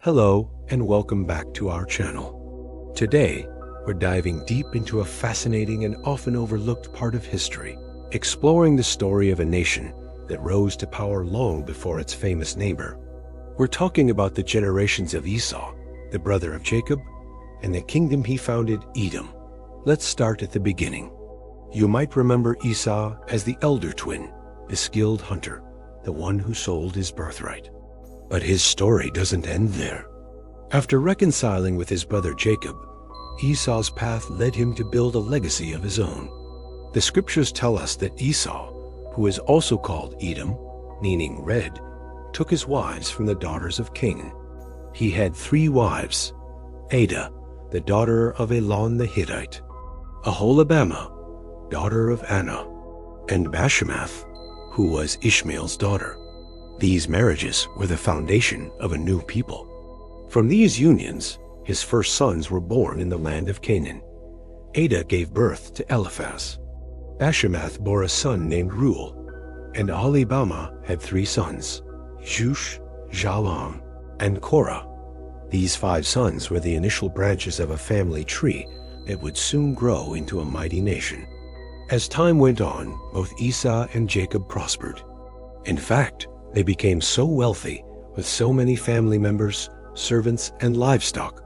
Hello and welcome back to our channel. Today, we're diving deep into a fascinating and often overlooked part of history, exploring the story of a nation that rose to power long before its famous neighbor. We're talking about the generations of Esau, the brother of Jacob, and the kingdom he founded, Edom. Let's start at the beginning. You might remember Esau as the elder twin, the skilled hunter, the one who sold his birthright. But his story doesn't end there. After reconciling with his brother Jacob, Esau's path led him to build a legacy of his own. The scriptures tell us that Esau, who is also called Edom, meaning red, took his wives from the daughters of Canaan. He had 3 wives: Adah, the daughter of Elon the Hittite; Aholibamah, daughter of Anah; and Bashemath, who was Ishmael's daughter. These marriages were the foundation of a new people. From these unions, his first sons were born in the land of Canaan. Adah gave birth to Eliphaz. Bashemath bore a son named Reuel, and Aholibamah had 3 sons, Jush, Jalam, and Korah. These 5 sons were the initial branches of a family tree that would soon grow into a mighty nation. As time went on, both Esau and Jacob prospered. In fact, they became so wealthy, with so many family members, servants, and livestock,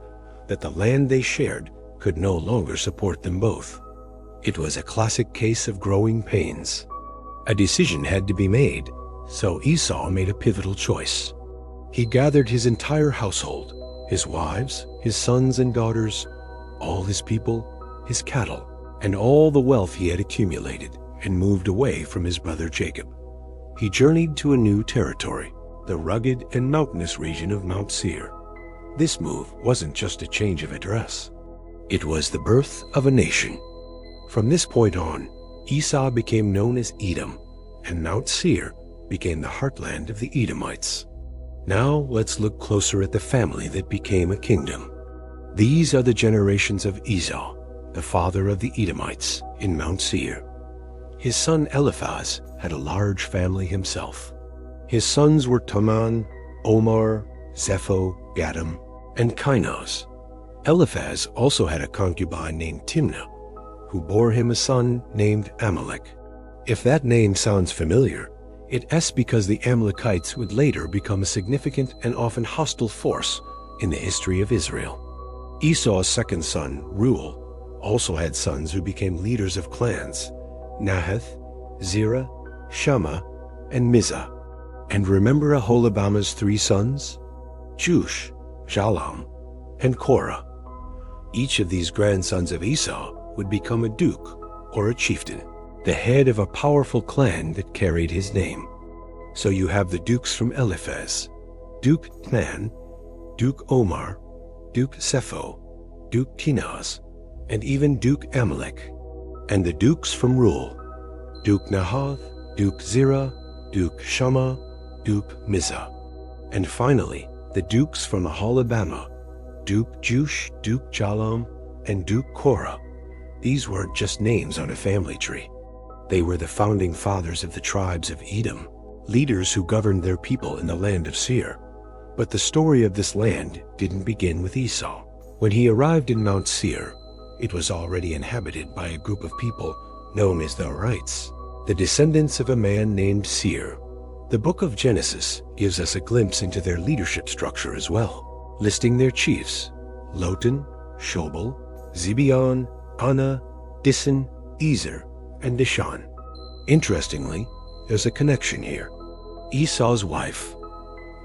that the land they shared could no longer support them both. It was a classic case of growing pains. A decision had to be made, so Esau made a pivotal choice. He gathered his entire household, his wives, his sons and daughters, all his people, his cattle, and all the wealth he had accumulated, and moved away from his brother Jacob. He journeyed to a new territory, the rugged and mountainous region of Mount Seir. This move wasn't just a change of address. It was the birth of a nation. From this point on, Esau became known as Edom, and Mount Seir became the heartland of the Edomites. Now let's look closer at the family that became a kingdom. These are the generations of Esau, the father of the Edomites, in Mount Seir. His son Eliphaz had a large family himself. His sons were Taman, Omar, Zepho, Gatam, and Kainos. Eliphaz also had a concubine named Timnah, who bore him a son named Amalek. If that name sounds familiar, it's because the Amalekites would later become a significant and often hostile force in the history of Israel. Esau's second son, Reuel, also had sons who became leaders of clans: Nahath, Zerah, Shammah, and Mizah. And remember Aholibamah's 3 sons? Jush, Jalam, and Korah. Each of these grandsons of Esau would become a duke, or a chieftain, the head of a powerful clan that carried his name. So you have the dukes from Eliphaz: Duke Taman, Duke Omar, Duke Zepho, Duke Kenaz, and even Duke Amalek. And the dukes from Reuel: Duke Nahath, Duke Zerah, Duke Shammah, Duke Mizah. And finally, the dukes from Aholibamah: Duke Jush, Duke Jalam, and Duke Korah. These weren't just names on a family tree. They were the founding fathers of the tribes of Edom, leaders who governed their people in the land of Seir. But the story of this land didn't begin with Esau. When he arrived in Mount Seir, it was already inhabited by a group of people known as the Horites, the descendants of a man named Seir. The book of Genesis gives us a glimpse into their leadership structure as well, listing their chiefs: Lotan, Shobal, Zibeon, Anah, Disan, Ezer, and Dishan. Interestingly, there's a connection here. Esau's wife,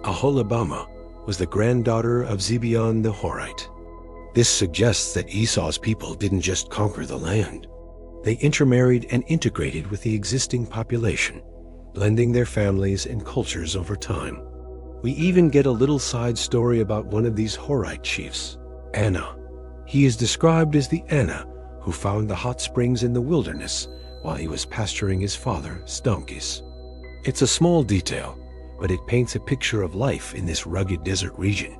Aholibamah, was the granddaughter of Zibeon the Horite. This suggests that Esau's people didn't just conquer the land. They intermarried and integrated with the existing population, blending their families and cultures over time. We even get a little side story about one of these Horite chiefs, Anah. He is described as the Anah who found the hot springs in the wilderness while he was pasturing his father's donkeys. It's a small detail, but it paints a picture of life in this rugged desert region,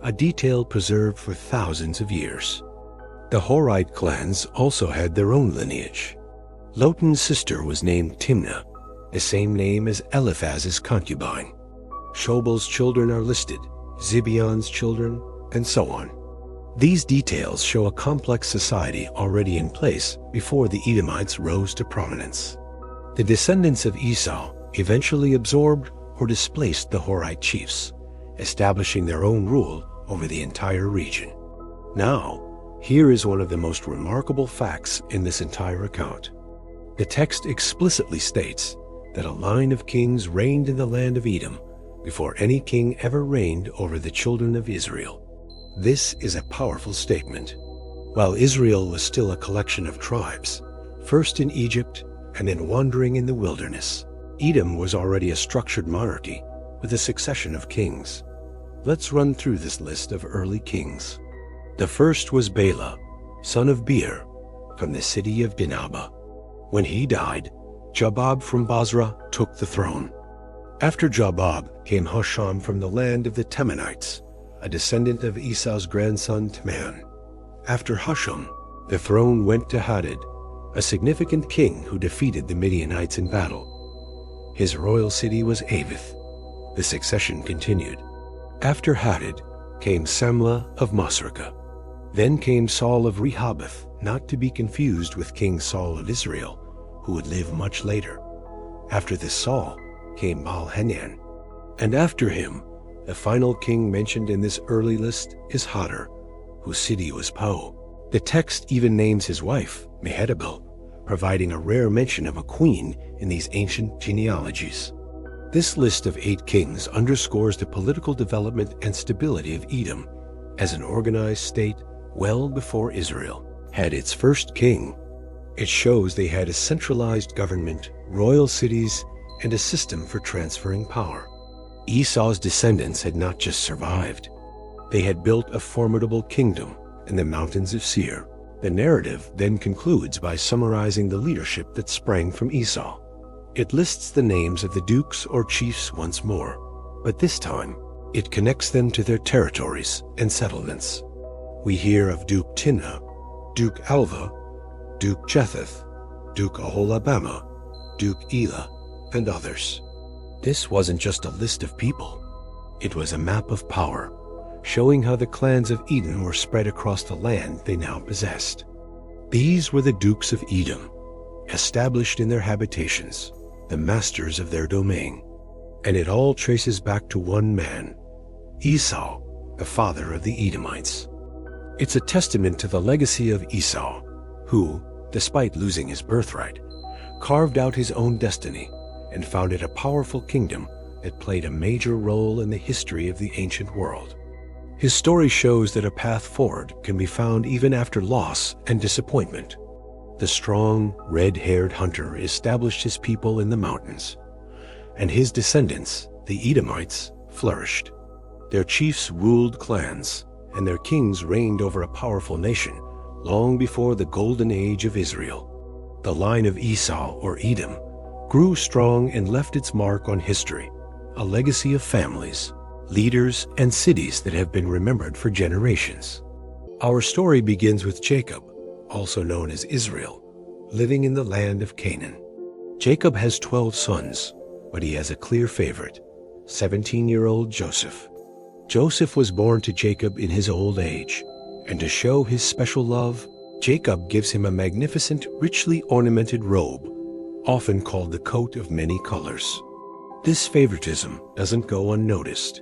a detail preserved for thousands of years. The Horite clans also had their own lineage. Lotan's sister was named Timnah, the same name as Eliphaz's concubine. Shobal's children are listed: Zibeon's children, and so on. These details show a complex society already in place before the Edomites rose to prominence. The descendants of Esau eventually absorbed or displaced the Horite chiefs, establishing their own rule over the entire region. Now, here is one of the most remarkable facts in this entire account. The text explicitly states that a line of kings reigned in the land of Edom before any king ever reigned over the children of Israel. This is a powerful statement. While Israel was still a collection of tribes, first in Egypt and then wandering in the wilderness, Edom was already a structured monarchy with a succession of kings. Let's run through this list of early kings. The first was Bela, son of Beer, from the city of Dinhabah. When he died, Jobab from Bozrah took the throne. After Jobab came Husham from the land of the Temanites, a descendant of Esau's grandson Teman. After Husham, the throne went to Hadad, a significant king who defeated the Midianites in battle. His royal city was Avith. The succession continued. After Hadad came Samlah of Masrekah. Then came Saul of Rehoboth, not to be confused with King Saul of Israel, who would live much later. After this Saul came Baal-Hanan. And after him, the final king mentioned in this early list is Hadar, whose city was Pau. The text even names his wife, Mehetabel, providing a rare mention of a queen in these ancient genealogies. This list of 8 kings underscores the political development and stability of Edom as an organized state well before Israel had its first king. It shows they had a centralized government, royal cities, and a system for transferring power. Esau's descendants had not just survived. They had built a formidable kingdom in the mountains of Seir. The narrative then concludes by summarizing the leadership that sprang from Esau. It lists the names of the dukes or chiefs once more, but this time it connects them to their territories and settlements. We hear of Duke Timnah, Duke Alva, Duke Jetheth, Duke Aholabama, Duke Elah, and others. This wasn't just a list of people. It was a map of power, showing how the clans of Edom were spread across the land they now possessed. These were the dukes of Edom, established in their habitations, the masters of their domain. And it all traces back to one man, Esau, the father of the Edomites. It's a testament to the legacy of Esau, who, despite losing his birthright, carved out his own destiny and founded a powerful kingdom that played a major role in the history of the ancient world. His story shows that a path forward can be found even after loss and disappointment. The strong, red-haired hunter established his people in the mountains, and his descendants, the Edomites, flourished. Their chiefs ruled clans, and their kings reigned over a powerful nation long before the golden age of Israel. The line of Esau, or Edom, grew strong and left its mark on history, a legacy of families, leaders, and cities that have been remembered for generations. Our story begins with Jacob, also known as Israel, living in the land of Canaan. Jacob has 12 sons, but he has a clear favorite, 17-year-old Joseph. Joseph was born to Jacob in his old age, and to show his special love, Jacob gives him a magnificent, richly ornamented robe, often called the coat of many colors. This favoritism doesn't go unnoticed.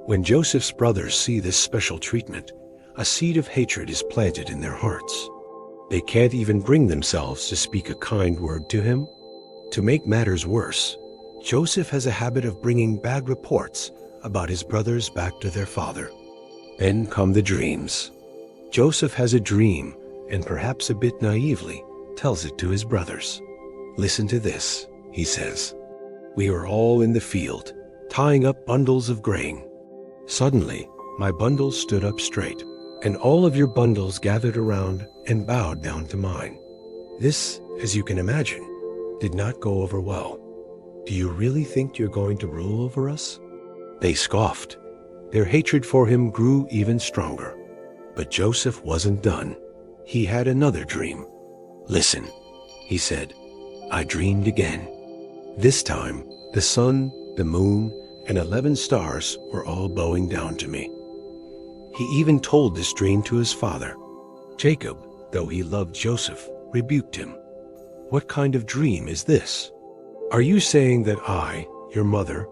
When Joseph's brothers see this special treatment, a seed of hatred is planted in their hearts. They can't even bring themselves to speak a kind word to him. To make matters worse, Joseph has a habit of bringing bad reports about his brothers back to their father. Then come the dreams. Joseph has a dream, and perhaps a bit naively, tells it to his brothers. "Listen to this," he says. "We were all in the field, tying up bundles of grain. Suddenly, my bundles stood up straight, and all of your bundles gathered around and bowed down to mine. This, as you can imagine, did not go over well. Do you really think you're going to rule over us?" They scoffed. Their hatred for him grew even stronger. But Joseph wasn't done. He had another dream. "Listen," he said, "I dreamed again. This time, the sun, the moon, and 11 stars were all bowing down to me. He even told this dream to his father. Jacob, though he loved Joseph, rebuked him. What kind of dream is this? Are you saying that I, your mother,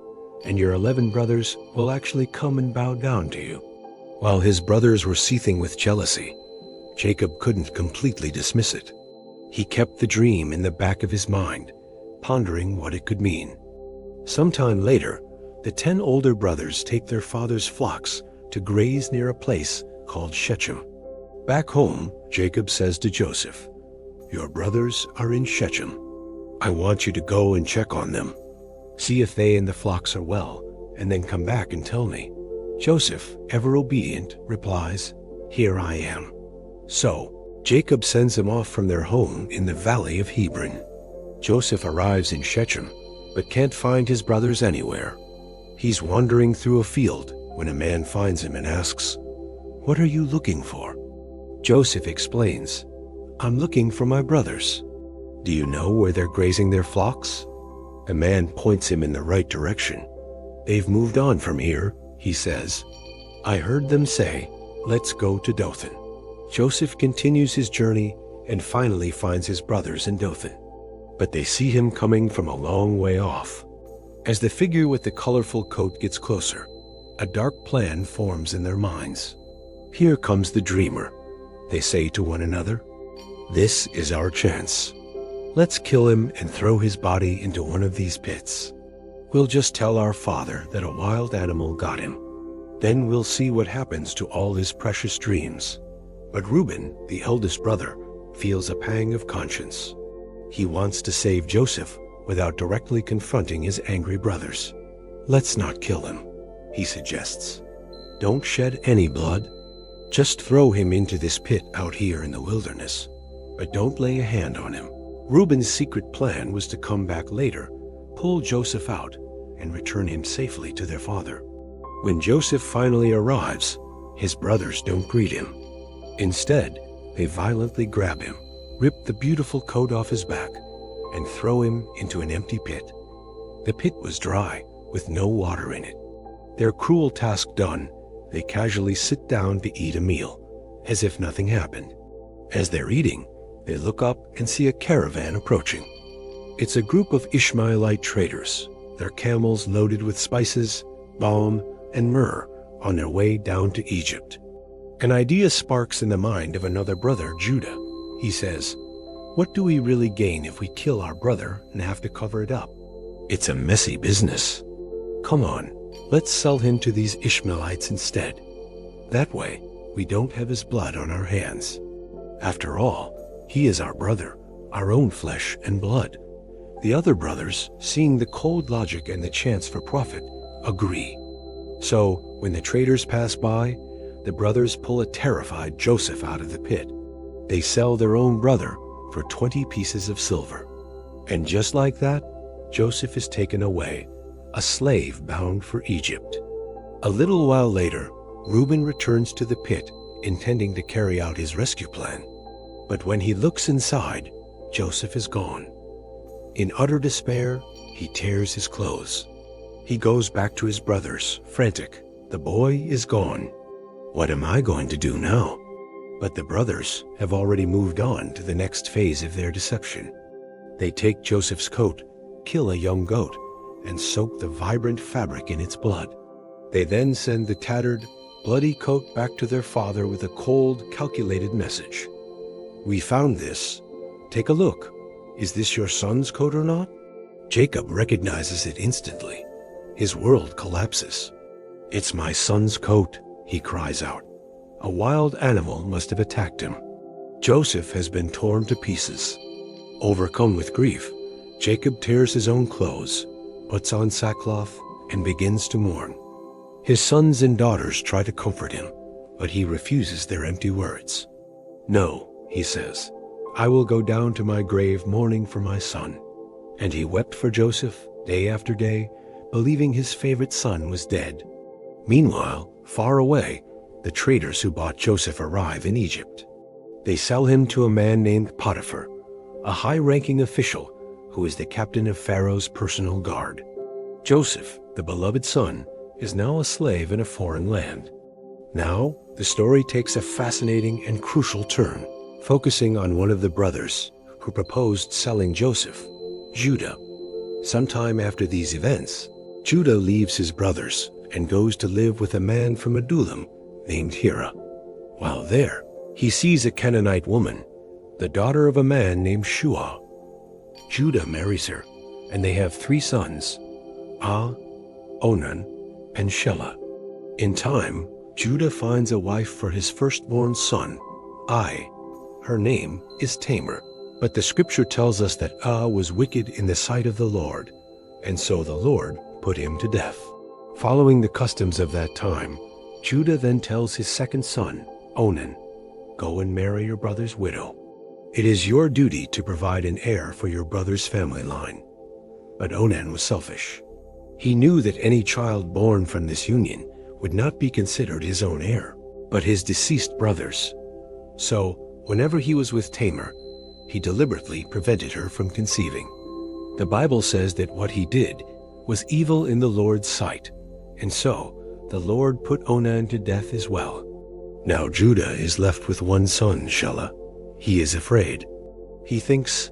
and your 11 brothers will actually come and bow down to you? While his brothers were seething with jealousy, Jacob couldn't completely dismiss it. He kept the dream in the back of his mind, pondering what it could mean. Sometime later, the 10 older brothers take their father's flocks to graze near a place called Shechem. Back home, Jacob says to Joseph, "Your brothers are in Shechem. I want you to go and check on them. See if they and the flocks are well, and then come back and tell me." Joseph, ever obedient, replies, "Here I am." So, Jacob sends them off from their home in the valley of Hebron. Joseph arrives in Shechem, but can't find his brothers anywhere. He's wandering through a field when a man finds him and asks, "What are you looking for?" Joseph explains, "I'm looking for my brothers. Do you know where they're grazing their flocks?" A man points him in the right direction. "They've moved on from here," he says. "I heard them say, 'Let's go to Dothan.'" Joseph continues his journey and finally finds his brothers in Dothan. But they see him coming from a long way off. As the figure with the colorful coat gets closer, a dark plan forms in their minds. "Here comes the dreamer," they say to one another. "This is our chance. Let's kill him and throw his body into one of these pits. We'll just tell our father that a wild animal got him. Then we'll see what happens to all his precious dreams." But Reuben, the eldest brother, feels a pang of conscience. He wants to save Joseph without directly confronting his angry brothers. "Let's not kill him," he suggests. "Don't shed any blood. Just throw him into this pit out here in the wilderness, but don't lay a hand on him." Reuben's secret plan was to come back later, pull Joseph out, and return him safely to their father. When Joseph finally arrives, his brothers don't greet him. Instead, they violently grab him, rip the beautiful coat off his back, and throw him into an empty pit. The pit was dry, with no water in it. Their cruel task done, they casually sit down to eat a meal, as if nothing happened. As they're eating, they look up and see a caravan approaching. It's a group of Ishmaelite traders, their camels loaded with spices, balm, and myrrh on their way down to Egypt. An idea sparks in the mind of another brother, Judah. He says, "What do we really gain if we kill our brother and have to cover it up? It's a messy business. Come on, let's sell him to these Ishmaelites instead. That way, we don't have his blood on our hands. After all, he is our brother, our own flesh and blood." The other brothers, seeing the cold logic and the chance for profit, agree. So, when the traders pass by, the brothers pull a terrified Joseph out of the pit. They sell their own brother for 20 pieces of silver. And just like that, Joseph is taken away, a slave bound for Egypt. A little while later, Reuben returns to the pit, intending to carry out his rescue plan. But when he looks inside, Joseph is gone. In utter despair, he tears his clothes. He goes back to his brothers, frantic. The boy is gone. What am I going to do now? But the brothers have already moved on to the next phase of their deception. They take Joseph's coat, kill a young goat, and soak the vibrant fabric in its blood. They then send the tattered, bloody coat back to their father with a cold, calculated message. "We found this. Take a look. Is this your son's coat or not?" Jacob recognizes it instantly. His world collapses. "It's my son's coat," he cries out. A wild animal must have attacked him. Joseph has been torn to pieces. Overcome with grief, Jacob tears his own clothes, puts on sackcloth, and begins to mourn. His sons and daughters try to comfort him, but he refuses their empty words. "No," he says, "I will go down to my grave mourning for my son." And he wept for Joseph day after day, believing his favorite son was dead. Meanwhile, far away, the traders who bought Joseph arrive in Egypt. They sell him to a man named Potiphar, a high-ranking official who is the captain of Pharaoh's personal guard. Joseph, The beloved son is now a slave in a foreign land. Now, the story takes a fascinating and crucial turn, focusing on one of the brothers who proposed selling Joseph, Judah. Sometime after these events, Judah leaves his brothers and goes to live with a man from Adullam named Hira. While there, he sees a Canaanite woman, the daughter of a man named Shua. Judah marries her, and they have 3 sons, Onan, and Shelah. In time, Judah finds a wife for his firstborn son, Ai. Her name is Tamar. But the scripture tells us that was wicked in the sight of the Lord, and so the Lord put him to death. Following the customs of that time, Judah then tells his second son, Onan, "Go and marry your brother's widow. It is your duty to provide an heir for your brother's family line." But Onan was selfish. He knew that any child born from this union would not be considered his own heir, but his deceased brother's. So, whenever he was with Tamar, he deliberately prevented her from conceiving. The Bible says that what he did was evil in the Lord's sight, and so the Lord put Onan to death as well. Now Judah is left with one son, Shelah. He is afraid. He thinks,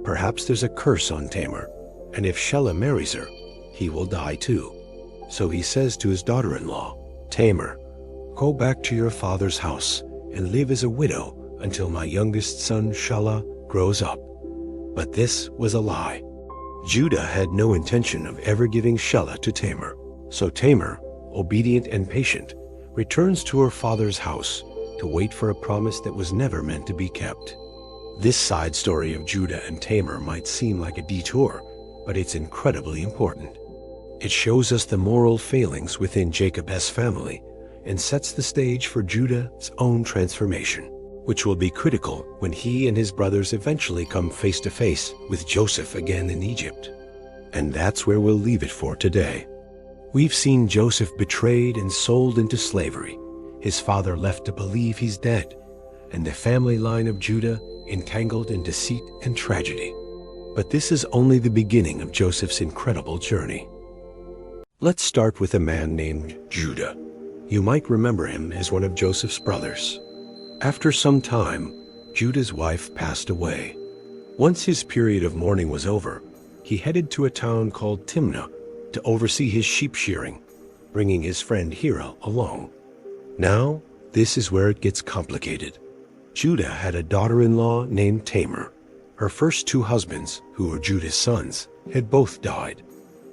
perhaps there's a curse on Tamar, and if Shelah marries her, he will die too. So he says to his daughter-in-law, "Tamar, go back to your father's house and live as a widow until my youngest son Shelah grows up." But this was a lie. Judah had no intention of ever giving Shelah to Tamar. So Tamar, obedient and patient, returns to her father's house to wait for a promise that was never meant to be kept. This side story of Judah and Tamar might seem like a detour, but it's incredibly important. It shows us the moral failings within Jacob's family and sets the stage for Judah's own transformation, which will be critical when he and his brothers eventually come face to face with Joseph again in Egypt. And that's where we'll leave it for today. We've seen Joseph betrayed and sold into slavery, his father left to believe he's dead, and the family line of Judah entangled in deceit and tragedy. But this is only the beginning of Joseph's incredible journey. Let's start with a man named Judah. You might remember him as one of Joseph's brothers. After some time, Judah's wife passed away. Once his period of mourning was over, he headed to a town called Timnah to oversee his sheep shearing, bringing his friend Hira along. Now, this is where it gets complicated. Judah had a daughter-in-law named Tamar. Her first 2 husbands, who were Judah's sons, had both died.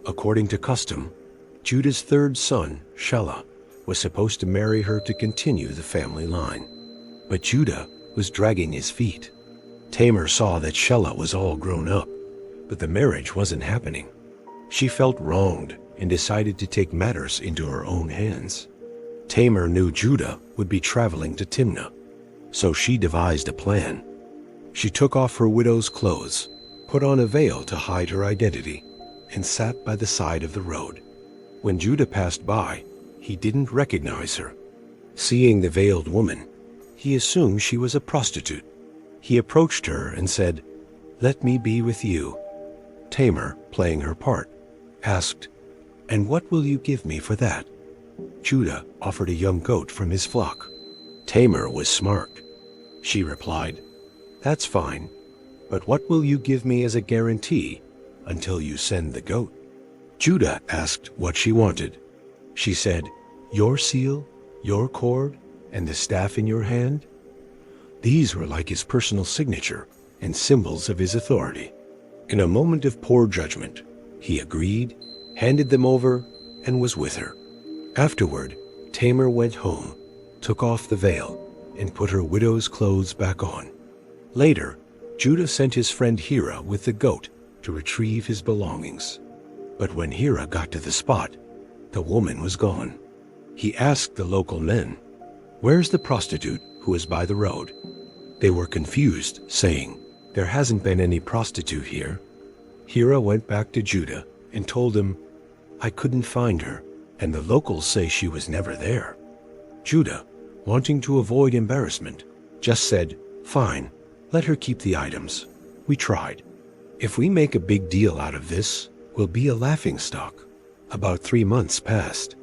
According to custom, Judah's 3rd son, Shelah, was supposed to marry her to continue the family line. But Judah was dragging his feet. Tamar saw that Shelah was all grown up, but the marriage wasn't happening. She felt wronged and decided to take matters into her own hands. Tamar knew Judah would be traveling to Timnah, so she devised a plan. She took off her widow's clothes, put on a veil to hide her identity, and sat by the side of the road. When Judah passed by, he didn't recognize her. Seeing the veiled woman, he assumed she was a prostitute. He approached her and said, "Let me be with you." Tamar, playing her part, asked, "And what will you give me for that?" Judah offered a young goat from his flock. Tamar was smart. She replied, "That's fine, but what will you give me as a guarantee until you send the goat?" Judah asked what she wanted. She said, "Your seal, your cord, and the staff in your hand." These were like his personal signature and symbols of his authority. In a moment of poor judgment, he agreed, handed them over, and was with her. Afterward, Tamar went home, took off the veil, and put her widow's clothes back on. Later, Judah sent his friend Hira with the goat to retrieve his belongings. But when Hira got to the spot, the woman was gone. He asked the local men, "Where's the prostitute who is by the road?" They were confused, saying, "There hasn't been any prostitute here." Hira went back to Judah and told him, "I couldn't find her, and the locals say she was never there." Judah, wanting to avoid embarrassment, just said, "Fine, let her keep the items. We tried. If we make a big deal out of this, we'll be a laughingstock." About 3 months passed.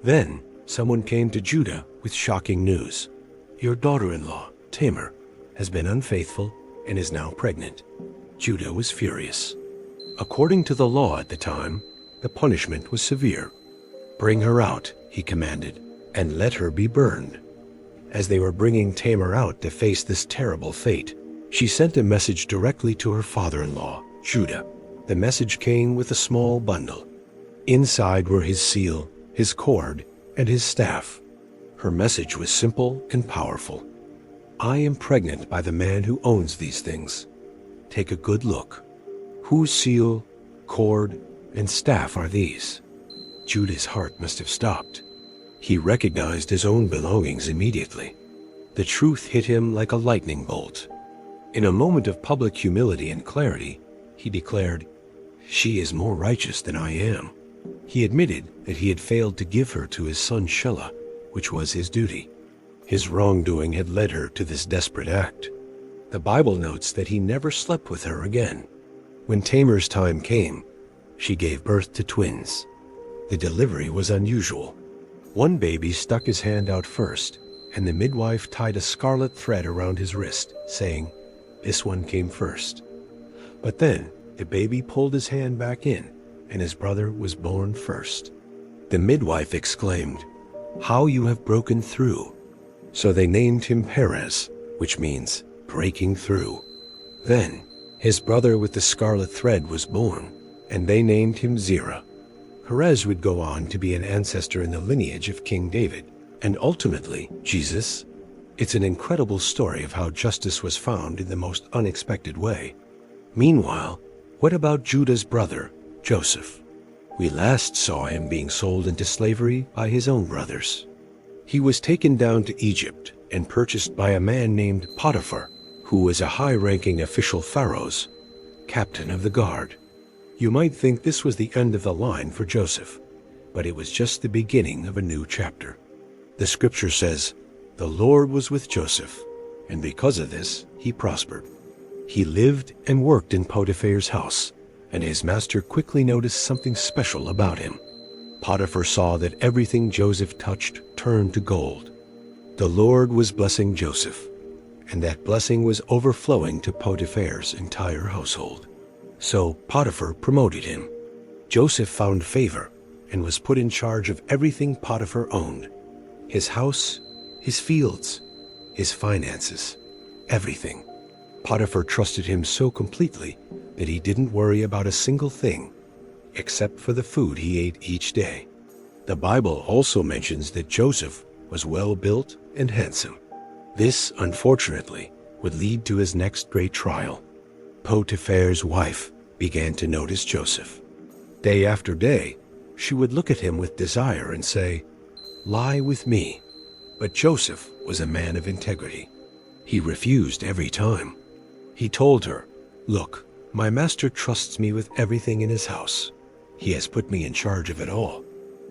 Then someone came to Judah with shocking news. Your daughter-in-law, Tamar, has been unfaithful and is now pregnant. Judah was furious. According to the law at the time, the punishment was severe. Bring her out, he commanded, and let her be burned. As they were bringing Tamar out to face this terrible fate, she sent a message directly to her father-in-law, Judah. The message came with a small bundle. Inside were his seal, his cord, and his staff. Her message was simple and powerful. I am pregnant by the man who owns these things. Take a good look. Whose seal, cord, and staff are these? Judah's heart must have stopped. He recognized his own belongings immediately. The truth hit him like a lightning bolt. In a moment of public humility and clarity, he declared, "She is more righteous than I am." He admitted that he had failed to give her to his son Shelah, which was his duty. His wrongdoing had led her to this desperate act. The Bible notes that he never slept with her again. When Tamar's time came, she gave birth to twins. The delivery was unusual. One baby stuck his hand out first, and the midwife tied a scarlet thread around his wrist, saying, "This one came first." But then the baby pulled his hand back in, and his brother was born first. The midwife exclaimed, "How you have broken through!" So they named him Perez, which means breaking through. Then his brother with the scarlet thread was born, and they named him Zerah. Perez would go on to be an ancestor in the lineage of King David, and ultimately Jesus. It's an incredible story of how justice was found in the most unexpected way. Meanwhile, what about Judah's brother, Joseph? We last saw him being sold into slavery by his own brothers. He was taken down to Egypt and purchased by a man named Potiphar, who was a high-ranking official Pharaoh's captain of the guard. You might think this was the end of the line for Joseph, but it was just the beginning of a new chapter. The scripture says, "The Lord was with Joseph, and because of this, he prospered." He lived and worked in Potiphar's house, and his master quickly noticed something special about him. Potiphar saw that everything Joseph touched turned to gold. The Lord was blessing Joseph, and that blessing was overflowing to Potiphar's entire household. So Potiphar promoted him. Joseph found favor and was put in charge of everything Potiphar owned. His house, his fields, his finances, everything. Potiphar trusted him so completely that he didn't worry about a single thing, except for the food he ate each day. The Bible also mentions that Joseph was well-built and handsome. This, unfortunately, would lead to his next great trial. Potiphar's wife began to notice Joseph. Day after day, she would look at him with desire and say, "Lie with me." But Joseph was a man of integrity. He refused every time. He told her, "Look, my master trusts me with everything in his house. He has put me in charge of it all.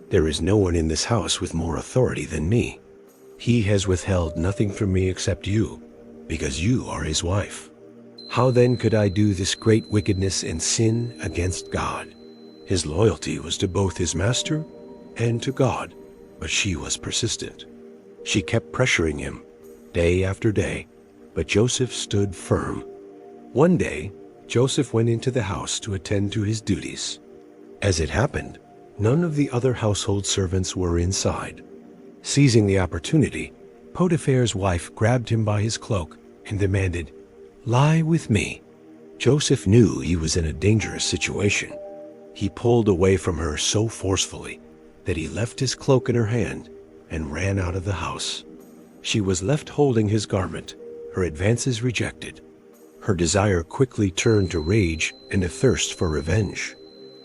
There is no one in this house with more authority than me. He has withheld nothing from me except you, because you are his wife. How then could I do this great wickedness and sin against God?" His loyalty was to both his master and to God, but she was persistent. She kept pressuring him, day after day, but Joseph stood firm. One day, Joseph went into the house to attend to his duties. As it happened, none of the other household servants were inside. Seizing the opportunity, Potiphar's wife grabbed him by his cloak and demanded, "Lie with me." Joseph knew he was in a dangerous situation. He pulled away from her so forcefully that he left his cloak in her hand and ran out of the house. She was left holding his garment, her advances rejected. Her desire quickly turned to rage and a thirst for revenge.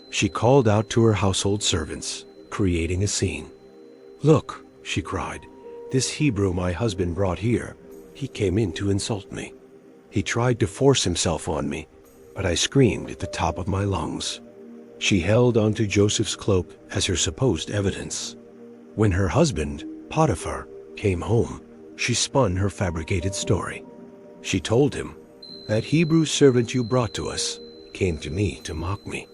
She called out to her household servants, creating a scene. "Look," she cried, "this Hebrew my husband brought here. He came in to insult me. He tried to force himself on me, but I screamed at the top of my lungs." She held onto Joseph's cloak as her supposed evidence. When her husband, Potiphar, came home, she spun her fabricated story. She told him, "That Hebrew servant you brought to us came to me to mock me.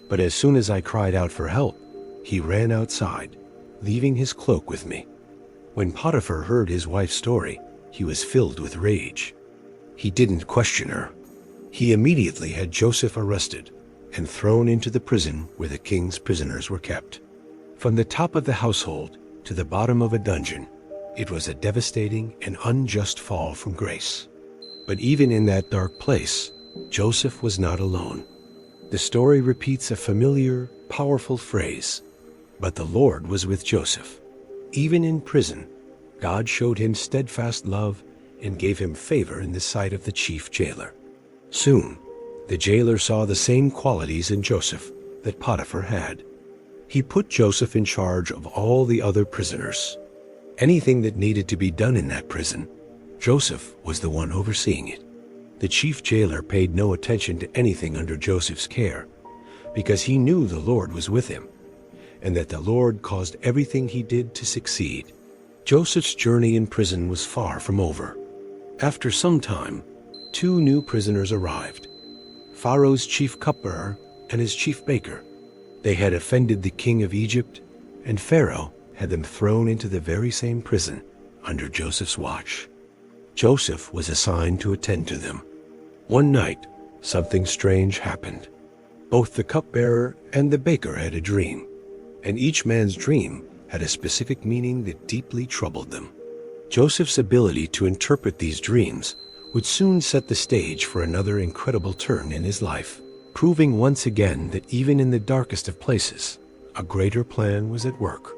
But as soon as I cried out for help, He ran outside, leaving his cloak with me. When Potiphar heard his wife's story, he was filled with rage. He didn't question her. He immediately had Joseph arrested and thrown into the prison where the king's prisoners were kept. From the top of the household to the bottom of a dungeon, it was a devastating and unjust fall from grace. But even in that dark place, Joseph was not alone. The story repeats a familiar, powerful phrase, "But the Lord was with Joseph." Even in prison, God showed him steadfast love and gave him favor in the sight of the chief jailer. Soon, the jailer saw the same qualities in Joseph that Potiphar had. He put Joseph in charge of all the other prisoners. Anything that needed to be done in that prison, Joseph was the one overseeing it. The chief jailer paid no attention to anything under Joseph's care, because he knew the Lord was with him, and that the Lord caused everything he did to succeed. Joseph's journey in prison was far from over. After some time, 2 new prisoners arrived, Pharaoh's chief cupbearer and his chief baker. They had offended the king of Egypt, and Pharaoh had them thrown into the very same prison under Joseph's watch. Joseph was assigned to attend to them. One night, something strange happened. Both the cupbearer and the baker had a dream, and each man's dream had a specific meaning that deeply troubled them. Joseph's ability to interpret these dreams would soon set the stage for another incredible turn in his life, proving once again that even in the darkest of places, a greater plan was at work.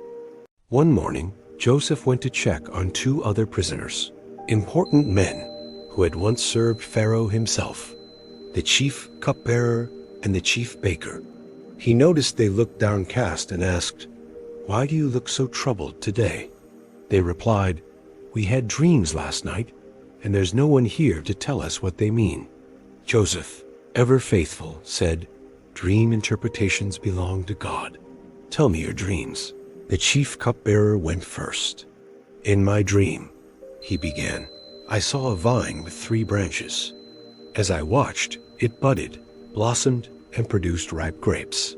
One morning, Joseph went to check on 2 other prisoners, important men who had once served Pharaoh himself, the chief cupbearer and the chief baker. He noticed they looked downcast and asked, "Why do you look so troubled today?" They replied, "We had dreams last night, and there's no one here to tell us what they mean." Joseph, ever faithful, said, "Dream interpretations belong to God. Tell me your dreams." The chief cupbearer went first. "In my dream," he began, "I saw a vine with 3 branches. As I watched, it budded, blossomed, and produced ripe grapes.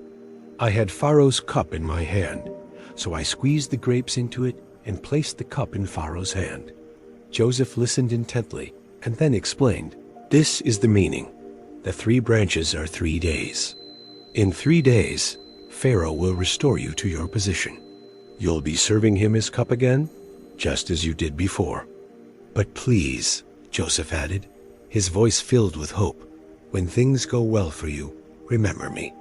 I had Pharaoh's cup in my hand, so I squeezed the grapes into it and placed the cup in Pharaoh's hand." Joseph listened intently and then explained, "This is the meaning. The 3 branches are 3 days. In 3 days, Pharaoh will restore you to your position. You'll be serving him his cup again, just as you did before. But please," Joseph added, his voice filled with hope, "when things go well for you, remember me.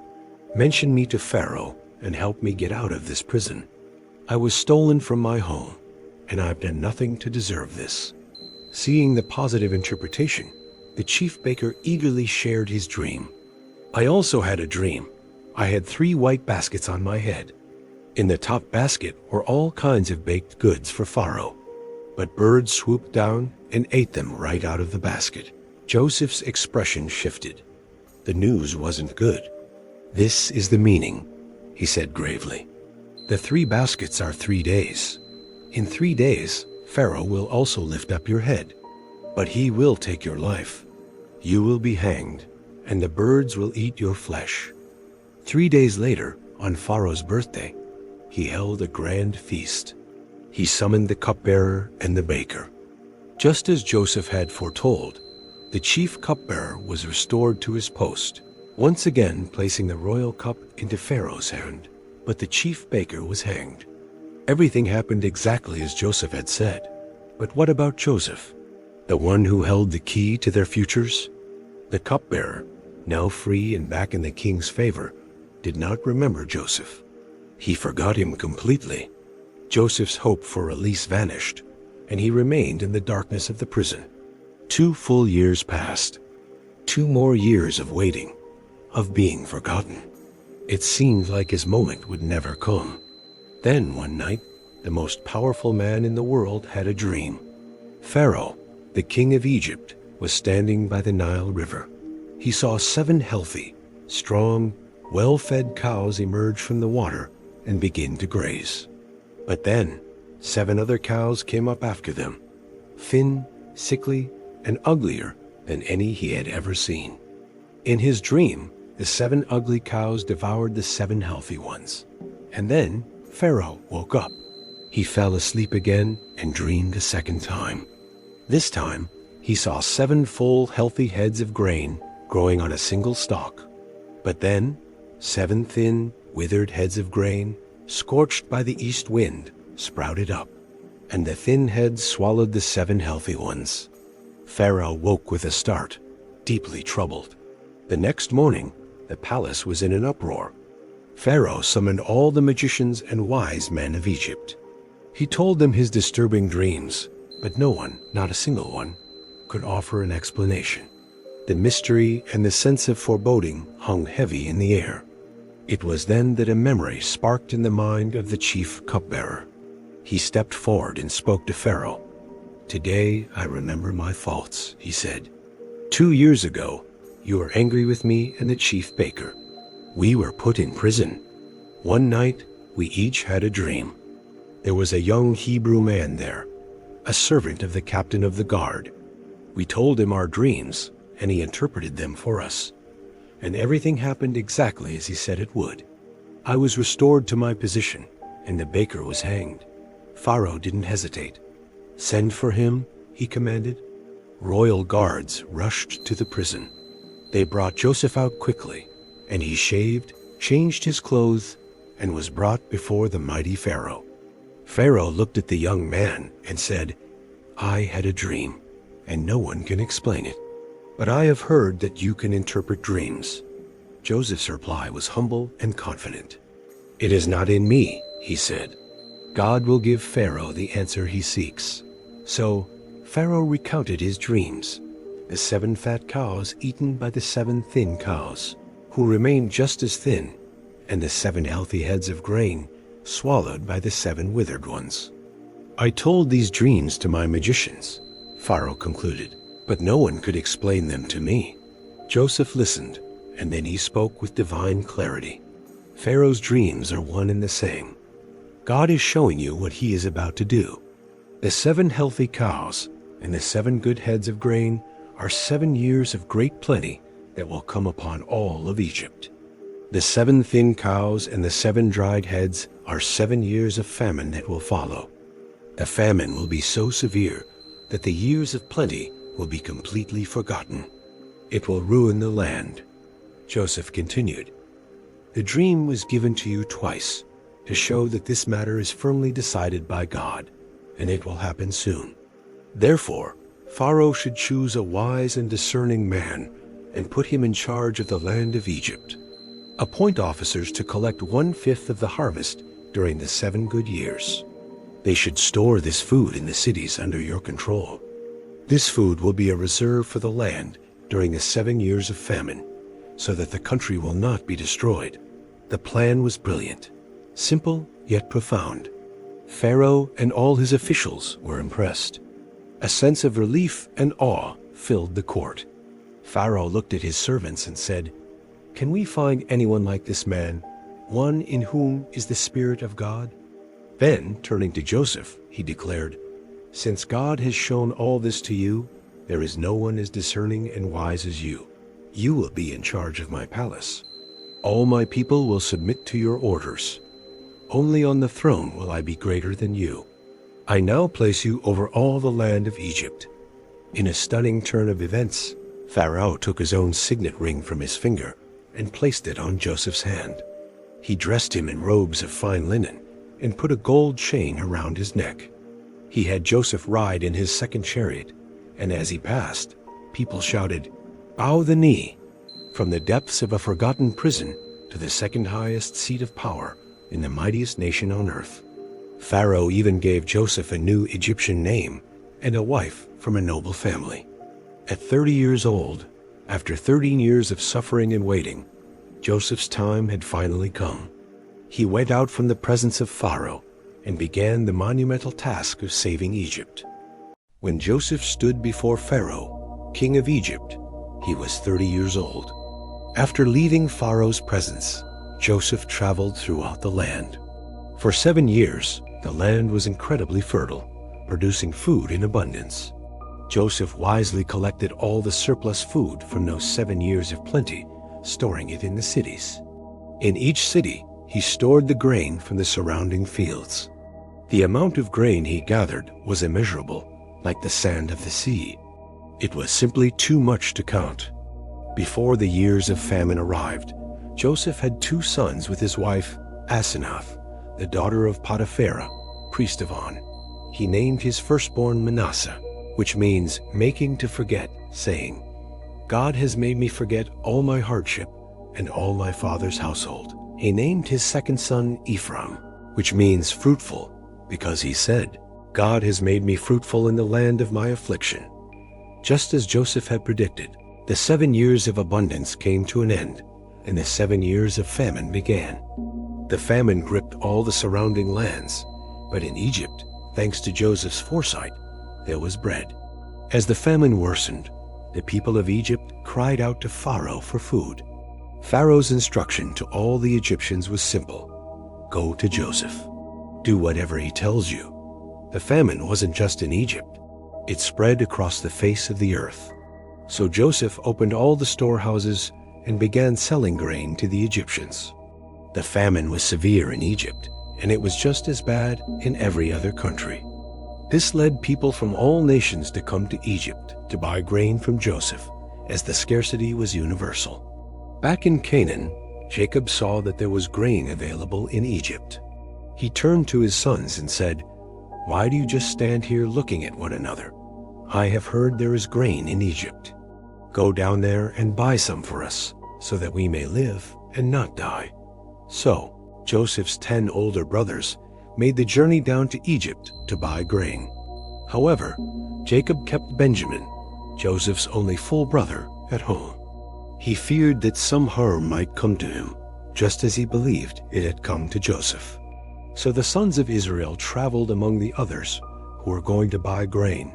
Mention me to Pharaoh and help me get out of this prison. I was stolen from my home, and I've done nothing to deserve this." Seeing the positive interpretation, the chief baker eagerly shared his dream. "I also had a dream. I had 3 white baskets on my head. In the top basket were all kinds of baked goods for Pharaoh, but birds swooped down and ate them right out of the basket." Joseph's expression shifted. The news wasn't good. "This is the meaning," he said gravely. "The 3 baskets are 3 days. In 3 days, Pharaoh will also lift up your head, but he will take your life. You will be hanged, and the birds will eat your flesh." 3 days later, on Pharaoh's birthday, he held a grand feast. He summoned the cupbearer and the baker. Just as Joseph had foretold, the chief cupbearer was restored to his post, once again placing the royal cup into Pharaoh's hand, but the chief baker was hanged. Everything happened exactly as Joseph had said. But what about Joseph, the one who held the key to their futures? The cupbearer, now free and back in the king's favor, did not remember Joseph. He forgot him completely. Joseph's hope for release vanished, and he remained in the darkness of the prison. 2 full years passed. 2 more years of waiting, of being forgotten. It seemed like his moment would never come. Then one night, the most powerful man in the world had a dream. Pharaoh, the king of Egypt, was standing by the Nile River. He saw 7 healthy, strong, well-fed cows emerge from the water and begin to graze. But then 7 other cows came up after them, thin, sickly, and uglier than any he had ever seen. In his dream, the 7 ugly cows devoured the 7 healthy ones, And then Pharaoh woke up. He fell asleep again and dreamed a second time. This time, he saw 7 full, healthy heads of grain growing on a single stalk. But then, 7 thin, withered heads of grain, scorched by the east wind, sprouted up, and the thin heads swallowed the 7 healthy ones. Pharaoh woke with a start, deeply troubled. The next morning, the palace was in an uproar. Pharaoh summoned all the magicians and wise men of Egypt. He told them his disturbing dreams, but no one, not a single one, could offer an explanation. The mystery and the sense of foreboding hung heavy in the air. It was then that a memory sparked in the mind of the chief cupbearer. He stepped forward and spoke to Pharaoh. "Today I remember my faults," he said. "2 years ago, you were angry with me and the chief baker. We were put in prison. One night, we each had a dream. There was a young Hebrew man there, a servant of the captain of the guard. We told him our dreams, and he interpreted them for us. And everything happened exactly as he said it would. I was restored to my position, and the baker was hanged. Pharaoh didn't hesitate. 'Send for him,' he commanded. Royal guards rushed to the prison. They brought Joseph out quickly, and he shaved, changed his clothes, and was brought before the mighty Pharaoh. Pharaoh looked at the young man and said, 'I had a dream, and no one can explain it. But I have heard that you can interpret dreams.' Joseph's reply was humble and confident. 'It is not in me,' he said. 'God will give Pharaoh the answer he seeks.' So Pharaoh recounted his dreams, the 7 fat cows eaten by the 7 thin cows, who remained just as thin, and the 7 healthy heads of grain swallowed by the 7 withered ones. 'I told these dreams to my magicians,' Pharaoh concluded, 'but no one could explain them to me.' Joseph listened, and then he spoke with divine clarity. 'Pharaoh's dreams are one and the same. God is showing you what he is about to do. The 7 healthy cows and the 7 good heads of grain are 7 years of great plenty that will come upon all of Egypt. The 7 thin cows and the 7 dried heads are 7 years of famine that will follow. The famine will be so severe that the years of plenty will be completely forgotten. It will ruin the land.' Joseph continued, 'The dream was given to you twice to show that this matter is firmly decided by God, and it will happen soon. Therefore, Pharaoh should choose a wise and discerning man and put him in charge of the land of Egypt. Appoint officers to collect 1/5 of the harvest during the 7 good years. They should store this food in the cities under your control. This food will be a reserve for the land during the 7 years of famine, so that the country will not be destroyed.' The plan was brilliant, simple yet profound. Pharaoh and all his officials were impressed. A sense of relief and awe filled the court. Pharaoh looked at his servants and said, 'Can we find anyone like this man, one in whom is the Spirit of God?' Then, turning to Joseph, he declared, 'Since God has shown all this to you, there is no one as discerning and wise as you. You will be in charge of my palace. All my people will submit to your orders. Only on the throne will I be greater than you. I now place you over all the land of Egypt.' In a stunning turn of events, Pharaoh took his own signet ring from his finger and placed it on Joseph's hand. He dressed him in robes of fine linen and put a gold chain around his neck. He had Joseph ride in his 2nd chariot, and as he passed, people shouted, 'Bow the knee!' From the depths of a forgotten prison to the 2nd highest seat of power in the mightiest nation on earth. Pharaoh even gave Joseph a new Egyptian name and a wife from a noble family. At 30 years old, after 13 years of suffering and waiting, Joseph's time had finally come. He went out from the presence of Pharaoh and began the monumental task of saving Egypt. When Joseph stood before Pharaoh, king of Egypt, he was 30 years old. After leaving Pharaoh's presence, Joseph traveled throughout the land. For 7 years, the land was incredibly fertile, producing food in abundance. Joseph wisely collected all the surplus food from those 7 years of plenty, storing it in the cities. In each city, he stored the grain from the surrounding fields. The amount of grain he gathered was immeasurable, like the sand of the sea. It was simply too much to count. Before the years of famine arrived, Joseph had 2 sons with his wife Asenath, the daughter of Potipharah, priest of On. He named his firstborn Manasseh, which means making to forget, saying, "God has made me forget all my hardship and all my father's household." He named his second son Ephraim, which means fruitful, because he said, "God has made me fruitful in the land of my affliction." Just as Joseph had predicted, the 7 years of abundance came to an end, and the 7 years of famine began. The famine gripped all the surrounding lands, but in Egypt, thanks to Joseph's foresight, there was bread. As the famine worsened, the people of Egypt cried out to Pharaoh for food. Pharaoh's instruction to all the Egyptians was simple: go to Joseph. Do whatever he tells you. The famine wasn't just in Egypt. It spread across the face of the earth. So Joseph opened all the storehouses and began selling grain to the Egyptians. The famine was severe in Egypt, and it was just as bad in every other country. This led people from all nations to come to Egypt to buy grain from Joseph, as the scarcity was universal. Back in Canaan, Jacob saw that there was grain available in Egypt. He turned to his sons and said, "Why do you just stand here looking at one another? I have heard there is grain in Egypt. Go down there and buy some for us, so that we may live and not die." So Joseph's 10 older brothers made the journey down to Egypt to buy grain. However, Jacob kept Benjamin, Joseph's only full brother, at home. He feared that some harm might come to him, just as he believed it had come to Joseph. So the sons of Israel traveled among the others who were going to buy grain,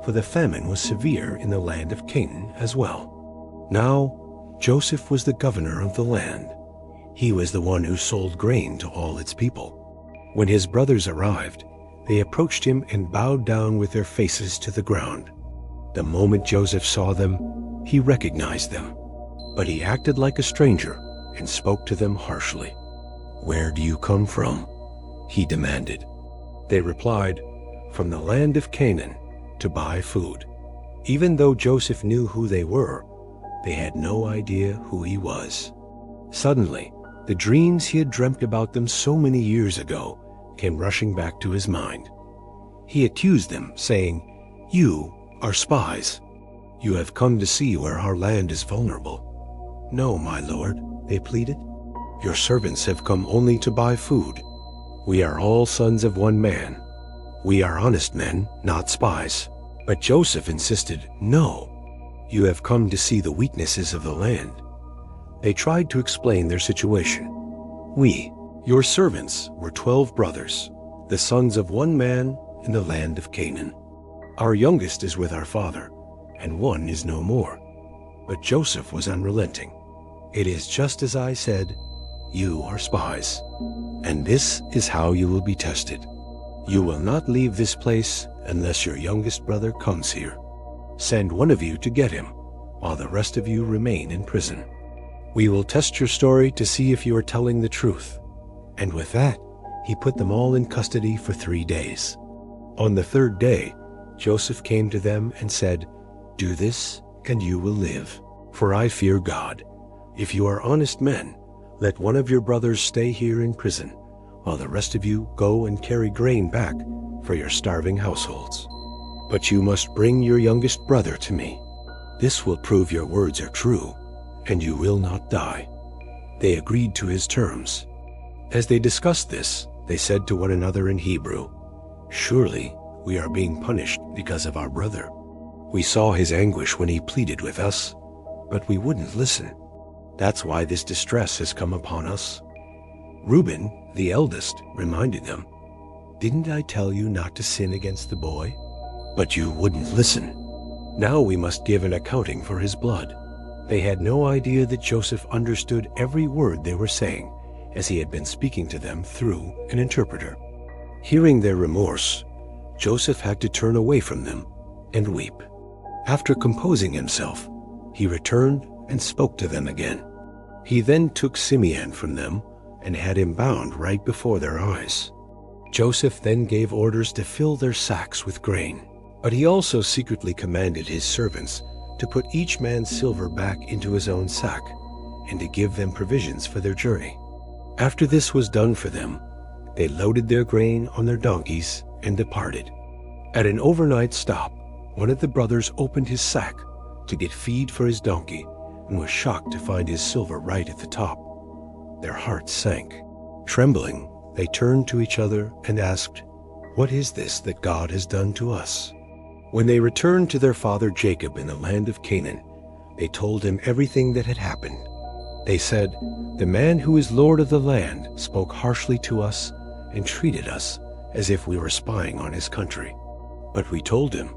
for the famine was severe in the land of Canaan as well. Now, Joseph was the governor of the land. He was the one who sold grain to all its people. When his brothers arrived, they approached him and bowed down with their faces to the ground. The moment Joseph saw them, he recognized them. But he acted like a stranger and spoke to them harshly. "Where do you come from?" he demanded. They replied, "From the land of Canaan, to buy food." Even though Joseph knew who they were, they had no idea who he was. Suddenly, the dreams he had dreamt about them so many years ago came rushing back to his mind. He accused them, saying, "You are spies. You have come to see where our land is vulnerable." "No, my lord," they pleaded. "Your servants have come only to buy food. We are all sons of one man. We are honest men, not spies." But Joseph insisted, "No, you have come to see the weaknesses of the land." They tried to explain their situation. "We, your servants, were 12 brothers, the sons of one man in the land of Canaan. Our youngest is with our father, and one is no more." But Joseph was unrelenting. "It is just as I said, you are spies. And this is how you will be tested. You will not leave this place unless your youngest brother comes here. Send one of you to get him, while the rest of you remain in prison. We will test your story to see if you are telling the truth." And with that, he put them all in custody for 3 days. On the 3rd day, Joseph came to them and said, "Do this, and you will live, for I fear God. If you are honest men, let one of your brothers stay here in prison, while the rest of you go and carry grain back for your starving households. But you must bring your youngest brother to me. This will prove your words are true, and you will not die." They agreed to his terms. As they discussed this, they said to one another in Hebrew, "Surely we are being punished because of our brother. We saw his anguish when he pleaded with us, but we wouldn't listen. That's why this distress has come upon us." Reuben, the eldest, reminded them, "Didn't I tell you not to sin against the boy? But you wouldn't listen. Now we must give an accounting for his blood." They had no idea that Joseph understood every word they were saying, as he had been speaking to them through an interpreter. Hearing their remorse, Joseph had to turn away from them and weep. After composing himself, he returned and spoke to them again. He then took Simeon from them and had him bound right before their eyes. Joseph then gave orders to fill their sacks with grain, but he also secretly commanded his servants to put each man's silver back into his own sack and to give them provisions for their journey. After this was done for them, they loaded their grain on their donkeys and departed. At an overnight stop, one of the brothers opened his sack to get feed for his donkey and was shocked to find his silver right at the top. Their hearts sank. Trembling, they turned to each other and asked, "What is this that God has done to us?" When they returned to their father Jacob in the land of Canaan, they told him everything that had happened. They said, "The man who is Lord of the land spoke harshly to us and treated us as if we were spying on his country. But we told him,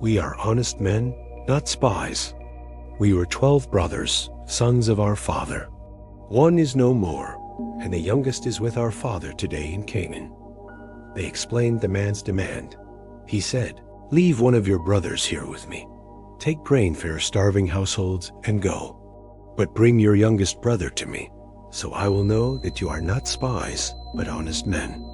'We are honest men, not spies. We were 12 brothers, sons of our father. One is no more, and the youngest is with our father today in Canaan.' They explained the man's demand. He said, 'Leave one of your brothers here with me. Take grain for your starving households and go. But bring your youngest brother to me, so I will know that you are not spies, but honest men.'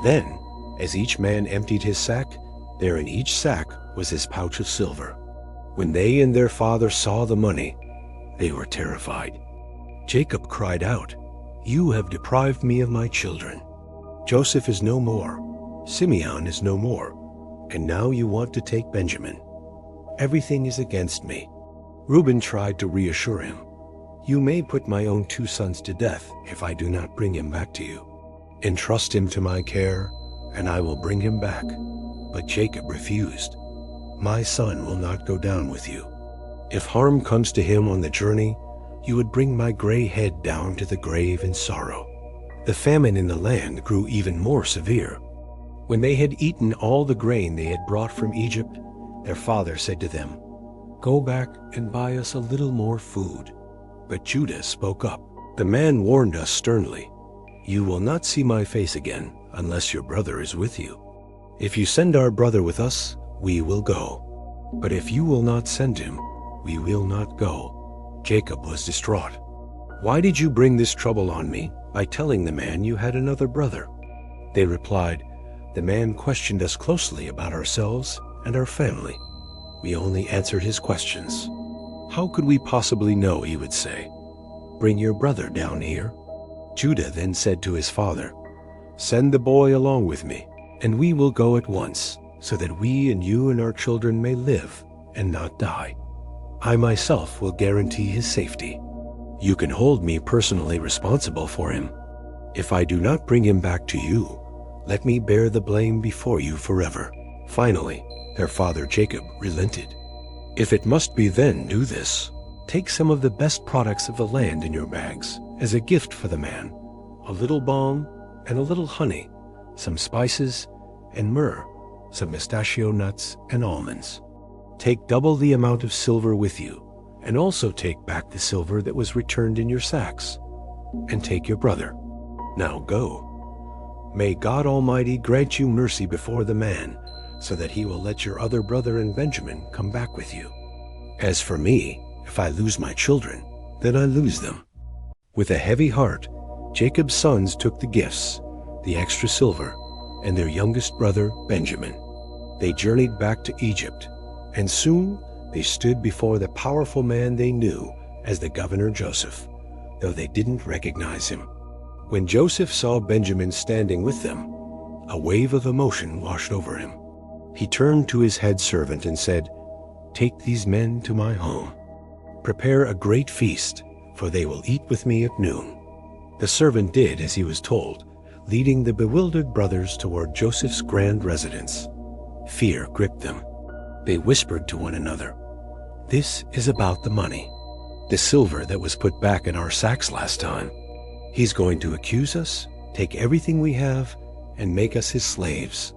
Then, as each man emptied his sack, there in each sack was his pouch of silver. When they and their father saw the money, they were terrified. Jacob cried out, 'You have deprived me of my children. Joseph is no more, Simeon is no more, and now you want to take Benjamin. Everything is against me.' Reuben tried to reassure him, 'You may put my own 2 sons to death if I do not bring him back to you. Entrust him to my care, and I will bring him back.' But Jacob refused. 'My son will not go down with you. If harm comes to him on the journey, you would bring my gray head down to the grave in sorrow.' The famine in the land grew even more severe. When they had eaten all the grain they had brought from Egypt, their father said to them, 'Go back and buy us a little more food.' But Judah spoke up. 'The man warned us sternly, "You will not see my face again unless your brother is with you. If you send our brother with us, we will go. But if you will not send him, we will not go." Jacob was distraught. "Why did you bring this trouble on me by telling the man you had another brother?" They replied, "The man questioned us closely about ourselves and our family. We only answered his questions. How could we possibly know?" he would say. "Bring your brother down here." Judah then said to his father, "Send the boy along with me, and we will go at once, so that we and you and our children may live and not die. I myself will guarantee his safety. You can hold me personally responsible for him. If I do not bring him back to you, let me bear the blame before you forever." Finally, their father Jacob relented. "If it must be, then do this. Take some of the best products of the land in your bags as a gift for the man, a little balm and a little honey, some spices and myrrh, some pistachio nuts and almonds. Take double the amount of silver with you, and also take back the silver that was returned in your sacks, and take your brother. Now go. May God Almighty grant you mercy before the man, so that he will let your other brother and Benjamin come back with you. As for me, if I lose my children, then I lose them." With a heavy heart, Jacob's sons took the gifts, the extra silver, and their youngest brother Benjamin. They journeyed back to Egypt, and soon they stood before the powerful man they knew as the governor Joseph, though they didn't recognize him. When Joseph saw Benjamin standing with them, a wave of emotion washed over him. He turned to his head servant and said, "Take these men to my home. Prepare a great feast, for they will eat with me at noon." The servant did as he was told, leading the bewildered brothers toward Joseph's grand residence. Fear gripped them. They whispered to one another, "This is about the money, the silver that was put back in our sacks last time. He's going to accuse us, take everything we have, and make us his slaves."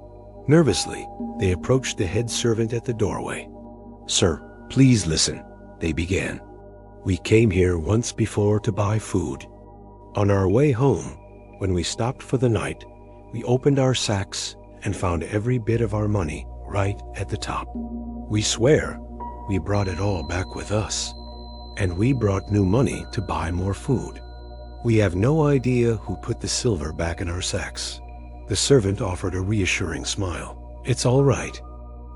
Nervously, they approached the head servant at the doorway. "Sir, please listen," they began. "We came here once before to buy food. On our way home, when we stopped for the night, we opened our sacks and found every bit of our money right at the top. We swear we brought it all back with us, and we brought new money to buy more food. "We have no idea who put the silver back in our sacks." The servant offered a reassuring smile. "It's all right.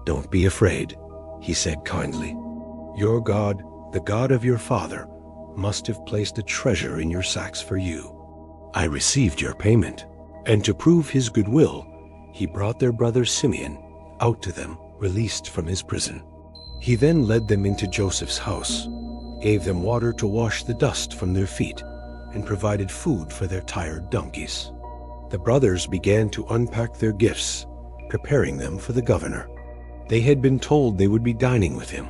Don't be afraid," he said kindly. "Your God, the God of your father, must have placed a treasure in your sacks for you. I received your payment." And to prove his goodwill, he brought their brother Simeon out to them, released from his prison. He then led them into Joseph's house, gave them water to wash the dust from their feet, and provided food for their tired donkeys. The brothers began to unpack their gifts, preparing them for the governor. They had been told they would be dining with him,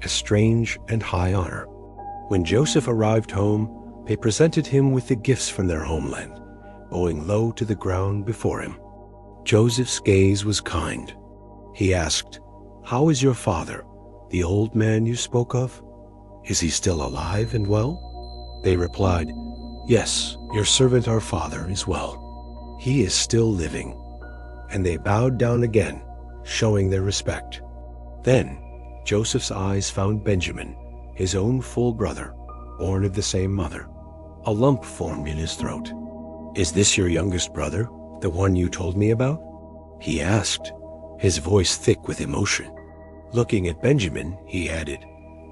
a strange and high honor. When Joseph arrived home, they presented him with the gifts from their homeland, bowing low to the ground before him. Joseph's gaze was kind. He asked, "How is your father, the old man you spoke of? Is he still alive and well?" They replied, "Yes, your servant our father is well. He is still living." And they bowed down again, showing their respect. Then Joseph's eyes found Benjamin, his own full brother, born of the same mother. A lump formed in his throat. "Is this your youngest brother, the one you told me about?" he asked, his voice thick with emotion. Looking at Benjamin, he added,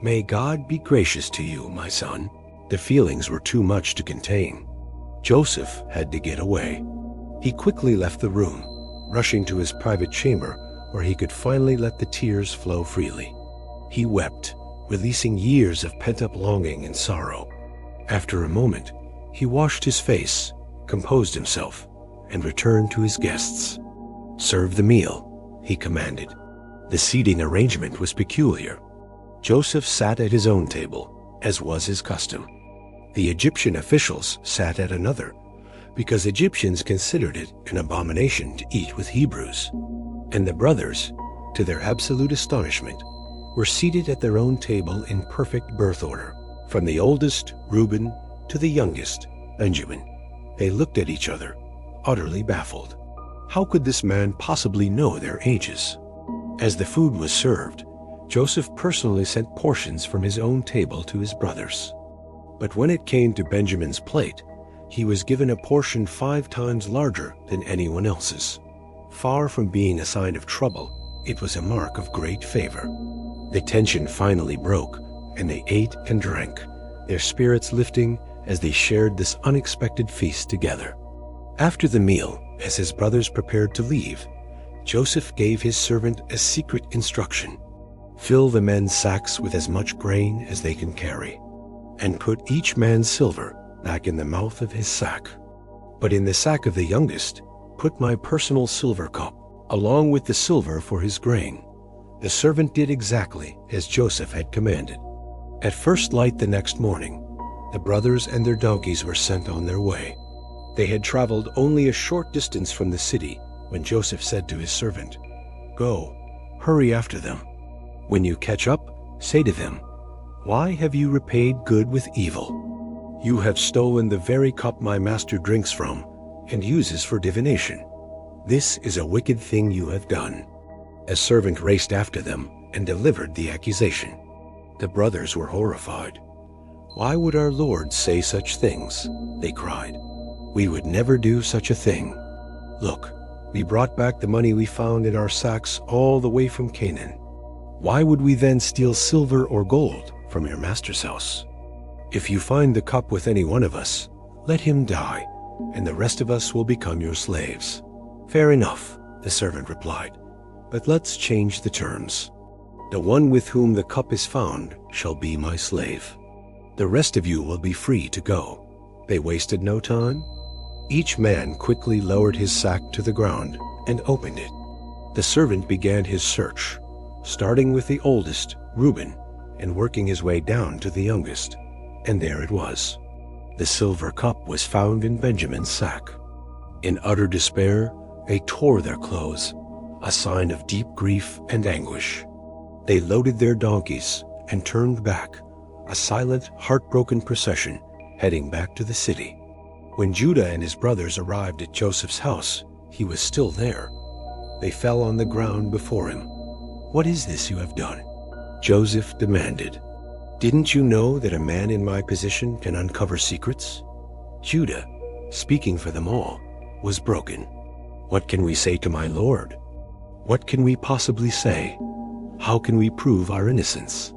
"May God be gracious to you, my son." The feelings were too much to contain. Joseph had to get away. He quickly left the room, rushing to his private chamber where he could finally let the tears flow freely. He wept, releasing years of pent-up longing and sorrow. After a moment, he washed his face, composed himself, and returned to his guests. "Serve the meal," he commanded. The seating arrangement was peculiar. Joseph sat at his own table, as was his custom. The Egyptian officials sat at another, because Egyptians considered it an abomination to eat with Hebrews. And the brothers, to their absolute astonishment, were seated at their own table in perfect birth order. From the oldest, Reuben, to the youngest, Benjamin. They looked at each other, utterly baffled. How could this man possibly know their ages? As the food was served, Joseph personally sent portions from his own table to his brothers. But when it came to Benjamin's plate, he was given a portion 5 times larger than anyone else's. Far from being a sign of trouble, it was a mark of great favor. The tension finally broke, and they ate and drank, their spirits lifting as they shared this unexpected feast together. After the meal, as his brothers prepared to leave, Joseph gave his servant a secret instruction. "Fill the men's sacks with as much grain as they can carry, and put each man's silver back in the mouth of his sack. But in the sack of the youngest, put my personal silver cup, along with the silver for his grain." The servant did exactly as Joseph had commanded. At first light the next morning, the brothers and their donkeys were sent on their way. They had traveled only a short distance from the city when Joseph said to his servant, "Go, hurry after them. When you catch up, say to them, 'Why have you repaid good with evil? You have stolen the very cup my master drinks from and uses for divination. This is a wicked thing you have done.'" A servant raced after them and delivered the accusation. The brothers were horrified. "Why would our Lord say such things?" they cried. "We would never do such a thing. Look, we brought back the money we found in our sacks all the way from Canaan. Why would we then steal silver or gold from your master's house? If you find the cup with any one of us, let him die, and the rest of us will become your slaves." "Fair enough," the servant replied, "but let's change the terms. The one with whom the cup is found shall be my slave. The rest of you will be free to go." They wasted no time. Each man quickly lowered his sack to the ground and opened it. The servant began his search, starting with the oldest, Reuben, and working his way down to the youngest. And there it was. The silver cup was found in Benjamin's sack. In utter despair, they tore their clothes, a sign of deep grief and anguish. They loaded their donkeys and turned back, a silent, heartbroken procession heading back to the city. When Judah and his brothers arrived at Joseph's house, he was still there. They fell on the ground before him. "What is this you have done?" Joseph demanded. "Didn't you know that a man in my position can uncover secrets? Judah, speaking for them all, was broken. What can we say to my Lord? What can we possibly say? How can we prove our innocence?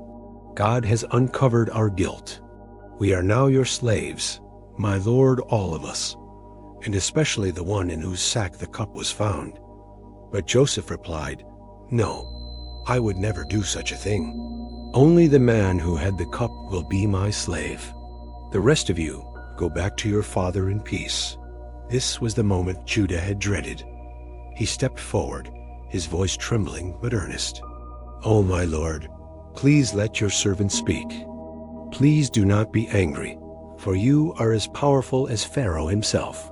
God has uncovered our guilt. We are now your slaves, my Lord, all of us, and especially the one in whose sack the cup was found. But Joseph replied, No, I would never do such a thing. Only the man who had the cup will be my slave. The rest of you, go back to your father in peace. This was the moment Judah had dreaded. He stepped forward, his voice trembling but earnest. Oh, my Lord, please let your servant speak. Please do not be angry, for you are as powerful as Pharaoh himself.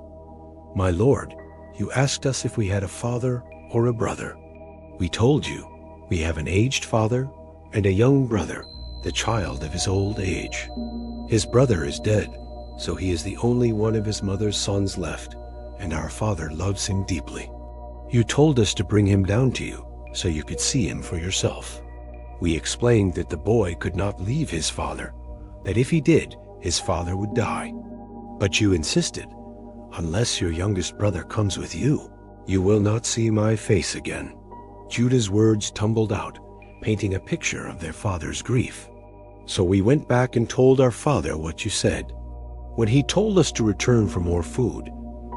My Lord, you asked us if we had a father or a brother. We told you, we have an aged father and a young brother, the child of his old age. His brother is dead, so he is the only one of his mother's sons left, and our father loves him deeply. You told us to bring him down to you, so you could see him for yourself. We explained that the boy could not leave his father, that if he did, his father would die. But you insisted, unless your youngest brother comes with you, you will not see my face again. Judah's words tumbled out, painting a picture of their father's grief. So we went back and told our father what you said. When he told us to return for more food,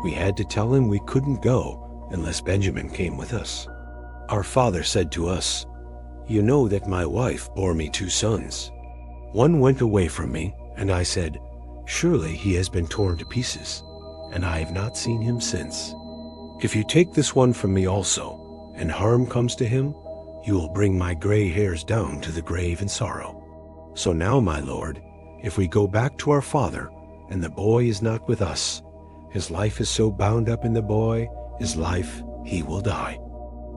we had to tell him we couldn't go unless Benjamin came with us. Our father said to us, You know that my wife bore me 2 sons. One went away from me, and I said, Surely he has been torn to pieces, and I have not seen him since. If you take this one from me also, and harm comes to him, you will bring my gray hairs down to the grave in sorrow. So now, my Lord, if we go back to our father, and the boy is not with us, his life is so bound up in the boy, his life, he will die.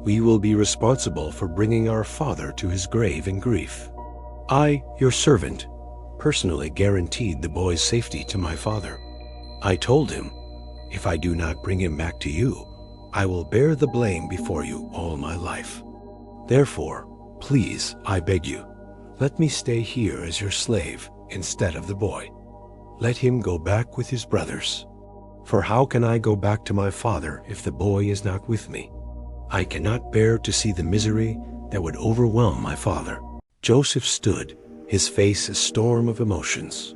We will be responsible for bringing our father to his grave in grief. I, your servant, personally guaranteed the boy's safety to my father. I told him, if I do not bring him back to you, I will bear the blame before you all my life. Therefore, please, I beg you, let me stay here as your slave instead of the boy. Let him go back with his brothers. For how can I go back to my father if the boy is not with me? I cannot bear to see the misery that would overwhelm my father. Joseph stood, his face a storm of emotions.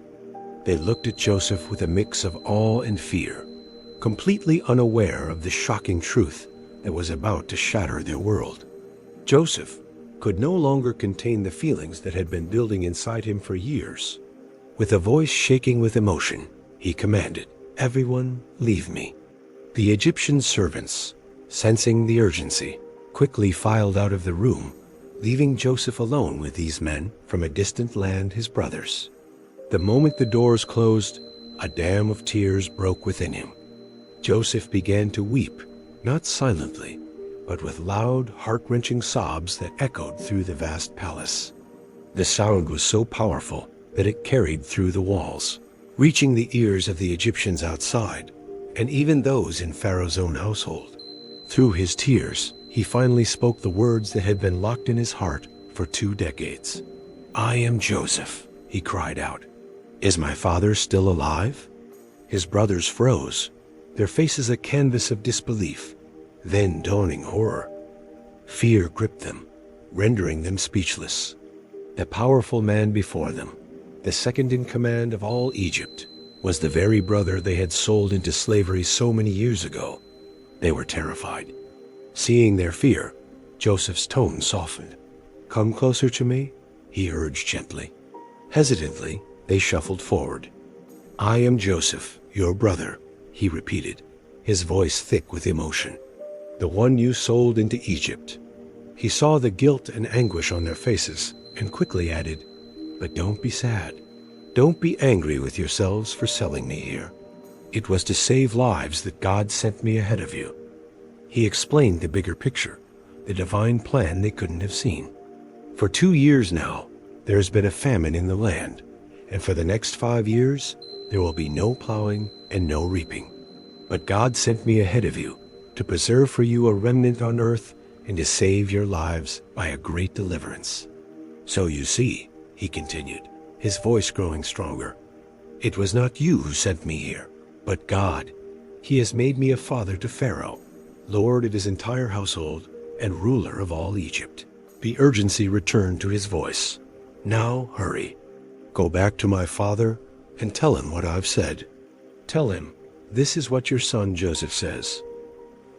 They looked at Joseph with a mix of awe and fear, completely unaware of the shocking truth that was about to shatter their world. Joseph could no longer contain the feelings that had been building inside him for years. With a voice shaking with emotion, he commanded, Everyone, leave me. The Egyptian servants, sensing the urgency, quickly filed out of the room, leaving Joseph alone with these men from a distant land, his brothers. The moment the doors closed, a dam of tears broke within him. Joseph began to weep, not silently, but with loud, heart-wrenching sobs that echoed through the vast palace. The sound was so powerful that it carried through the walls, reaching the ears of the Egyptians outside, and even those in Pharaoh's own household. Through his tears, he finally spoke the words that had been locked in his heart for 2 decades. I am Joseph, he cried out. Is my father still alive? His brothers froze, their faces a canvas of disbelief, then dawning horror. Fear gripped them, rendering them speechless. The powerful man before them, the second in command of all Egypt, was the very brother they had sold into slavery so many years ago. They were terrified. Seeing their fear, Joseph's tone softened. Come closer to me, he urged gently. Hesitantly, they shuffled forward. I am Joseph, your brother, he repeated, his voice thick with emotion. The one you sold into Egypt. He saw the guilt and anguish on their faces and quickly added, But don't be sad. Don't be angry with yourselves for selling me here. It was to save lives that God sent me ahead of you. He explained the bigger picture, the divine plan they couldn't have seen. For 2 years now, there has been a famine in the land, and for the next 5 years, there will be no plowing and no reaping. But God sent me ahead of you to preserve for you a remnant on earth and to save your lives by a great deliverance. So you see, he continued, his voice growing stronger, it was not you who sent me here. But God, he has made me a father to Pharaoh, lord of his entire household, and ruler of all Egypt." The urgency returned to his voice. "Now hurry. Go back to my father and tell him what I've said. Tell him, this is what your son Joseph says.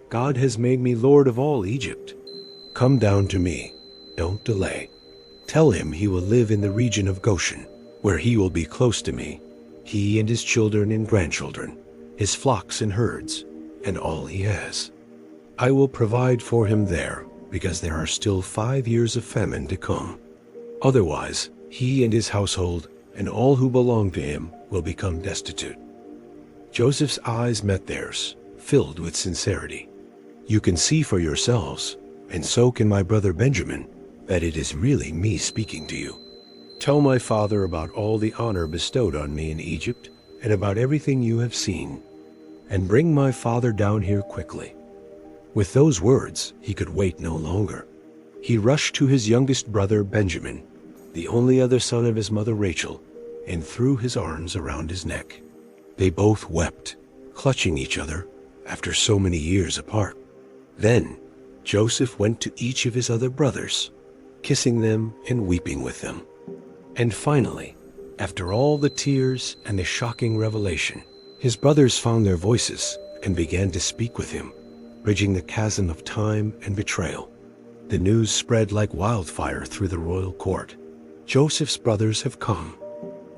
God has made me lord of all Egypt. Come down to me. Don't delay. Tell him he will live in the region of Goshen, where he will be close to me, he and his children and grandchildren, his flocks and herds, and all he has. I will provide for him there, because there are still 5 years of famine to come. Otherwise, he and his household and all who belong to him will become destitute." Joseph's eyes met theirs, filled with sincerity. "You can see for yourselves, and so can my brother Benjamin, that it is really me speaking to you. Tell my father about all the honor bestowed on me in Egypt and about everything you have seen, and bring my father down here quickly." With those words, he could wait no longer. He rushed to his youngest brother Benjamin, the only other son of his mother Rachel, and threw his arms around his neck. They both wept, clutching each other after so many years apart. Then Joseph went to each of his other brothers, kissing them and weeping with them. And finally, after all the tears and the shocking revelation, his brothers found their voices and began to speak with him, bridging the chasm of time and betrayal. The news spread like wildfire through the royal court. "Joseph's brothers have come."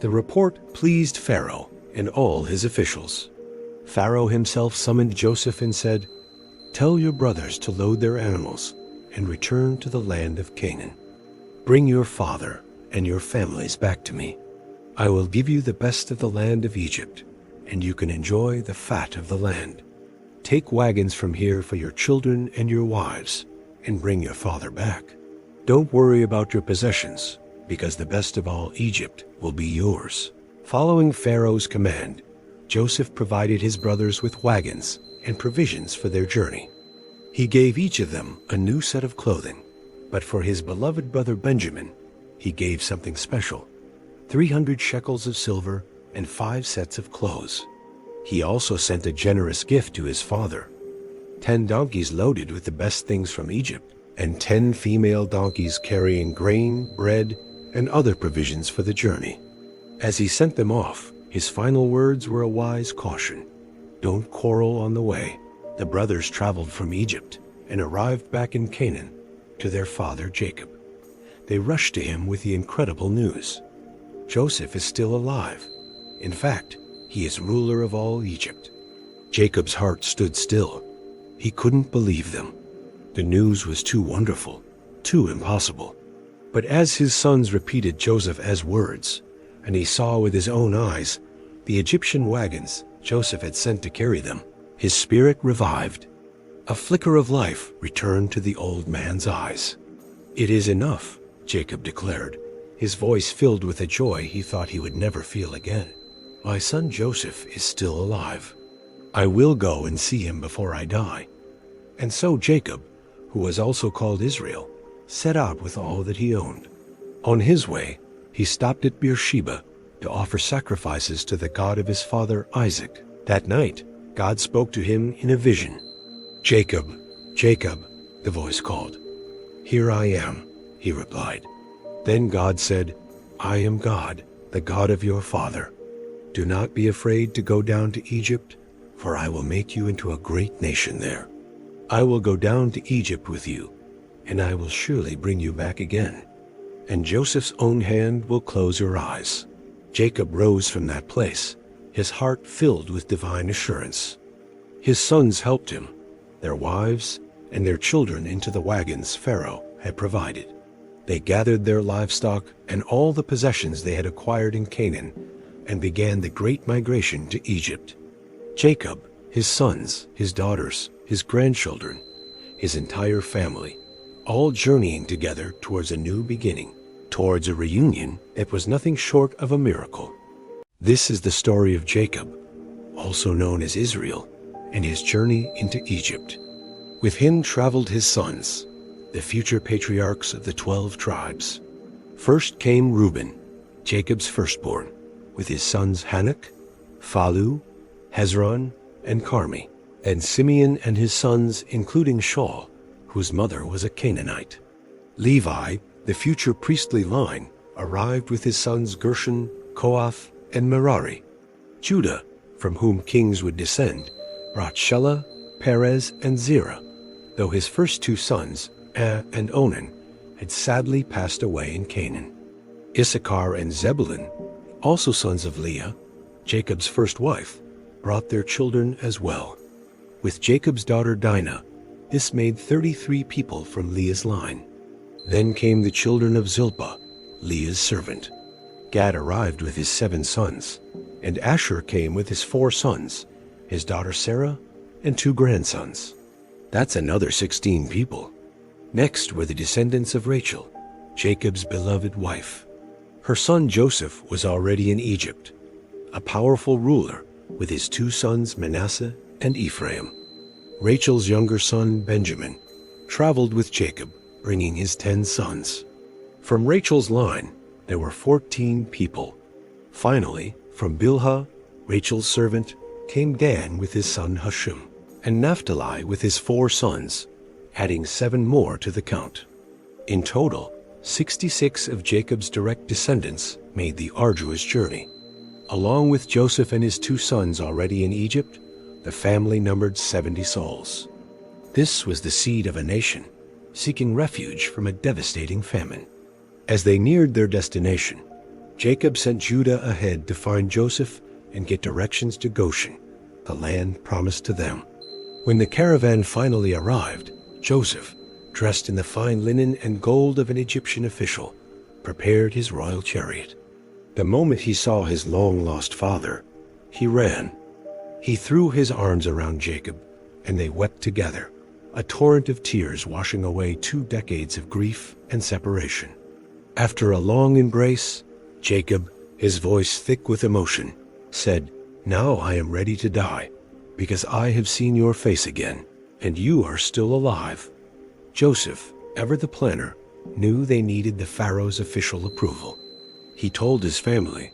The report pleased Pharaoh and all his officials. Pharaoh himself summoned Joseph and said, "Tell your brothers to load their animals and return to the land of Canaan. Bring your father and your families back to me. I will give you the best of the land of Egypt, and you can enjoy the fat of the land. Take wagons from here for your children and your wives, and bring your father back. Don't worry about your possessions, because the best of all Egypt will be yours." Following Pharaoh's command, Joseph provided his brothers with wagons and provisions for their journey. He gave each of them a new set of clothing, but for his beloved brother Benjamin, he gave something special: 300 shekels of silver and 5 sets of clothes. He also sent a generous gift to his father: 10 donkeys loaded with the best things from Egypt, and 10 female donkeys carrying grain, bread, and other provisions for the journey. As he sent them off, his final words were a wise caution: "Don't quarrel on the way." The brothers traveled from Egypt and arrived back in Canaan to their father Jacob. They rushed to him with the incredible news: Joseph is still alive. In fact, he is ruler of all Egypt. Jacob's heart stood still. He couldn't believe them. The news was too wonderful, too impossible. But as his sons repeated Joseph's words, and he saw with his own eyes the Egyptian wagons Joseph had sent to carry them, his spirit revived. A flicker of life returned to the old man's eyes. "It is enough," Jacob declared, his voice filled with a joy he thought he would never feel again. "My son Joseph is still alive. I will go and see him before I die." And so Jacob, who was also called Israel, set out with all that he owned. On his way, he stopped at Beersheba to offer sacrifices to the God of his father Isaac. That night, God spoke to him in a vision. "Jacob, Jacob," the voice called. "Here I am," he replied. Then God said, "I am God, the God of your father. Do not be afraid to go down to Egypt, for I will make you into a great nation there. I will go down to Egypt with you, and I will surely bring you back again. And Joseph's own hand will close your eyes." Jacob rose from that place, his heart filled with divine assurance. His sons helped him, their wives and their children into the wagons Pharaoh had provided. They gathered their livestock and all the possessions they had acquired in Canaan and began the great migration to Egypt. Jacob, his sons, his daughters, his grandchildren, his entire family, all journeying together towards a new beginning, towards a reunion that was nothing short of a miracle. This is the story of Jacob, also known as Israel, and his journey into Egypt. With him traveled his sons, the future patriarchs of the 12 tribes. First came Reuben, Jacob's firstborn, with his sons Hanok, Phalu, Hezron, and Carmi, and Simeon and his sons, including Shaul, whose mother was a Canaanite. Levi, the future priestly line, arrived with his sons Gershon, Kohath, and Merari. Judah, from whom kings would descend, brought Shelah, Perez, and Zerah, though his first two sons, and Onan, had sadly passed away in Canaan. Issachar and Zebulun, also sons of Leah, Jacob's first wife, brought their children as well. With Jacob's daughter Dinah, this made 33 people from Leah's line. Then came the children of Zilpah, Leah's servant. Gad arrived with his 7 sons, and Asher came with his 4 sons, his daughter Sarah, and 2 grandsons. That's another 16 people. Next were the descendants of Rachel, Jacob's beloved wife. Her son Joseph was already in Egypt, a powerful ruler with his 2 sons Manasseh and Ephraim. Rachel's younger son Benjamin traveled with Jacob, bringing his 10 sons. From Rachel's line, there were 14 people. Finally, from Bilhah, Rachel's servant, came Dan with his son Hushim, and Naphtali with his 4 sons, adding 7 more to the count. In total, 66 of Jacob's direct descendants made the arduous journey. Along with Joseph and his 2 sons already in Egypt, the family numbered 70 souls. This was the seed of a nation, seeking refuge from a devastating famine. As they neared their destination, Jacob sent Judah ahead to find Joseph and get directions to Goshen, the land promised to them. When the caravan finally arrived, Joseph, dressed in the fine linen and gold of an Egyptian official, prepared his royal chariot. The moment he saw his long-lost father, he ran. He threw his arms around Jacob, and they wept together, a torrent of tears washing away 2 decades of grief and separation. After a long embrace, Jacob, his voice thick with emotion, said, "Now I am ready to die, because I have seen your face again, and you are still alive." Joseph, ever the planner, knew they needed the Pharaoh's official approval. He told his family,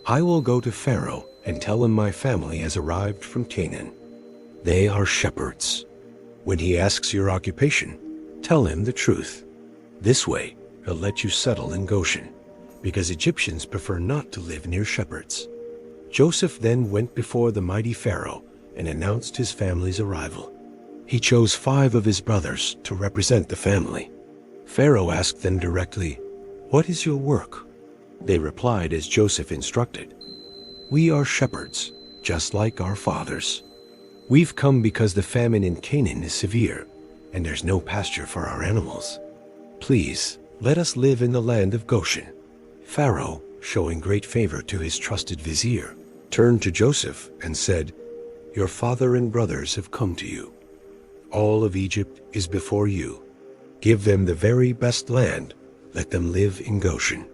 "I will go to Pharaoh and tell him my family has arrived from Canaan. They are shepherds. When he asks your occupation, tell him the truth. This way, he'll let you settle in Goshen, because Egyptians prefer not to live near shepherds." Joseph then went before the mighty Pharaoh and announced his family's arrival. He chose 5 of his brothers to represent the family. Pharaoh asked them directly, "What is your work?" They replied as Joseph instructed, "We are shepherds, just like our fathers. We've come because the famine in Canaan is severe, and there's no pasture for our animals. Please, let us live in the land of Goshen." Pharaoh, showing great favor to his trusted vizier, turned to Joseph and said, "Your father and brothers have come to you. All of Egypt is before you. Give them the very best land. Let them live in Goshen.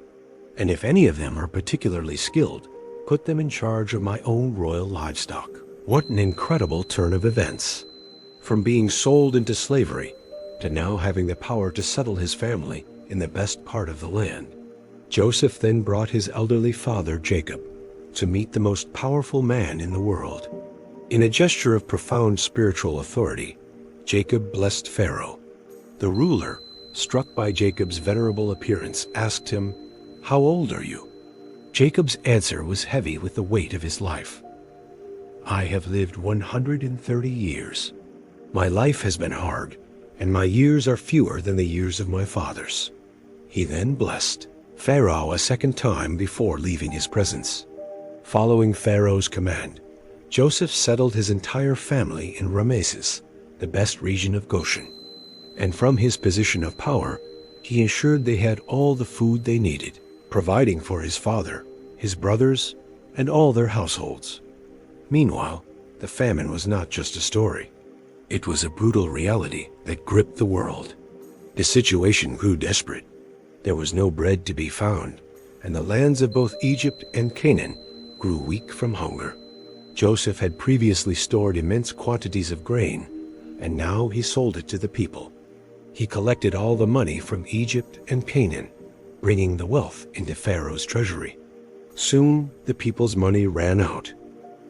And if any of them are particularly skilled, put them in charge of my own royal livestock." What an incredible turn of events. From being sold into slavery to now having the power to settle his family in the best part of the land. Joseph then brought his elderly father, Jacob, to meet the most powerful man in the world. In a gesture of profound spiritual authority, Jacob blessed Pharaoh. The ruler, struck by Jacob's venerable appearance, asked him, "How old are you?" Jacob's answer was heavy with the weight of his life. "I have lived 130 years. My life has been hard, and my years are fewer than the years of my fathers." He then blessed Pharaoh a second time before leaving his presence. Following Pharaoh's command, Joseph settled his entire family in Ramesses, the best region of Goshen. And from his position of power, he ensured they had all the food they needed, providing for his father, his brothers, and all their households. Meanwhile, the famine was not just a story. It was a brutal reality that gripped the world. The situation grew desperate. There was no bread to be found, and the lands of both Egypt and Canaan grew weak from hunger. Joseph had previously stored immense quantities of grain, and now he sold it to the people. He collected all the money from Egypt and Canaan, bringing the wealth into Pharaoh's treasury. Soon, the people's money ran out.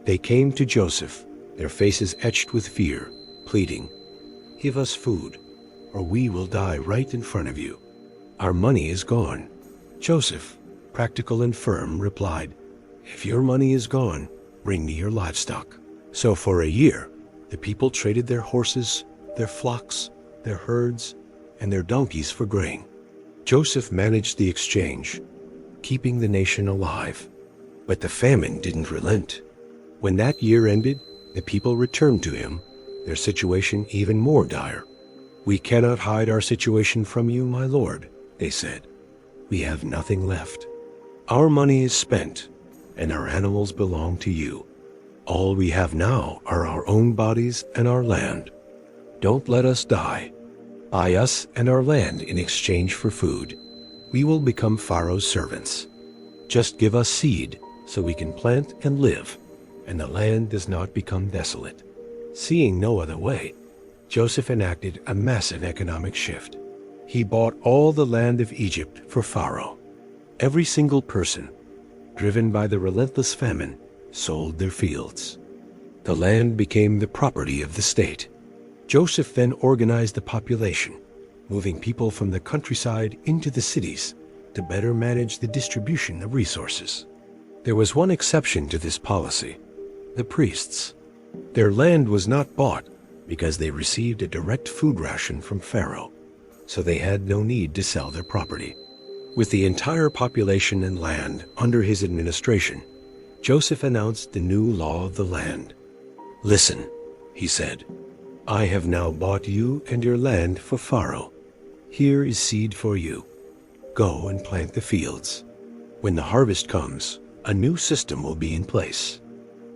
They came to Joseph, their faces etched with fear, pleading, "Give us food, or we will die right in front of you. Our money is gone." Joseph, practical and firm, replied, "If your money is gone, bring me your livestock." So for a year, the people traded their horses, their flocks, their herds, and their donkeys for grain. Joseph managed the exchange, keeping the nation alive. But the famine didn't relent. When that year ended, the people returned to him, their situation even more dire. "We cannot hide our situation from you, my lord," they said. "We have nothing left. Our money is spent, and our animals belong to you. All we have now are our own bodies and our land. Don't let us die. Buy us and our land in exchange for food. We will become Pharaoh's servants. Just give us seed so we can plant and live, and the land does not become desolate." Seeing no other way, Joseph enacted a massive economic shift. He bought all the land of Egypt for Pharaoh. Every single person, driven by the relentless famine, sold their fields. The land became the property of the state. Joseph then organized the population, moving people from the countryside into the cities to better manage the distribution of resources. There was one exception to this policy: the priests. Their land was not bought because they received a direct food ration from Pharaoh, so they had no need to sell their property. With the entire population and land under his administration, Joseph announced the new law of the land. "Listen," he said, "I have now bought you and your land for Pharaoh. Here is seed for you. Go and plant the fields. When the harvest comes, a new system will be in place.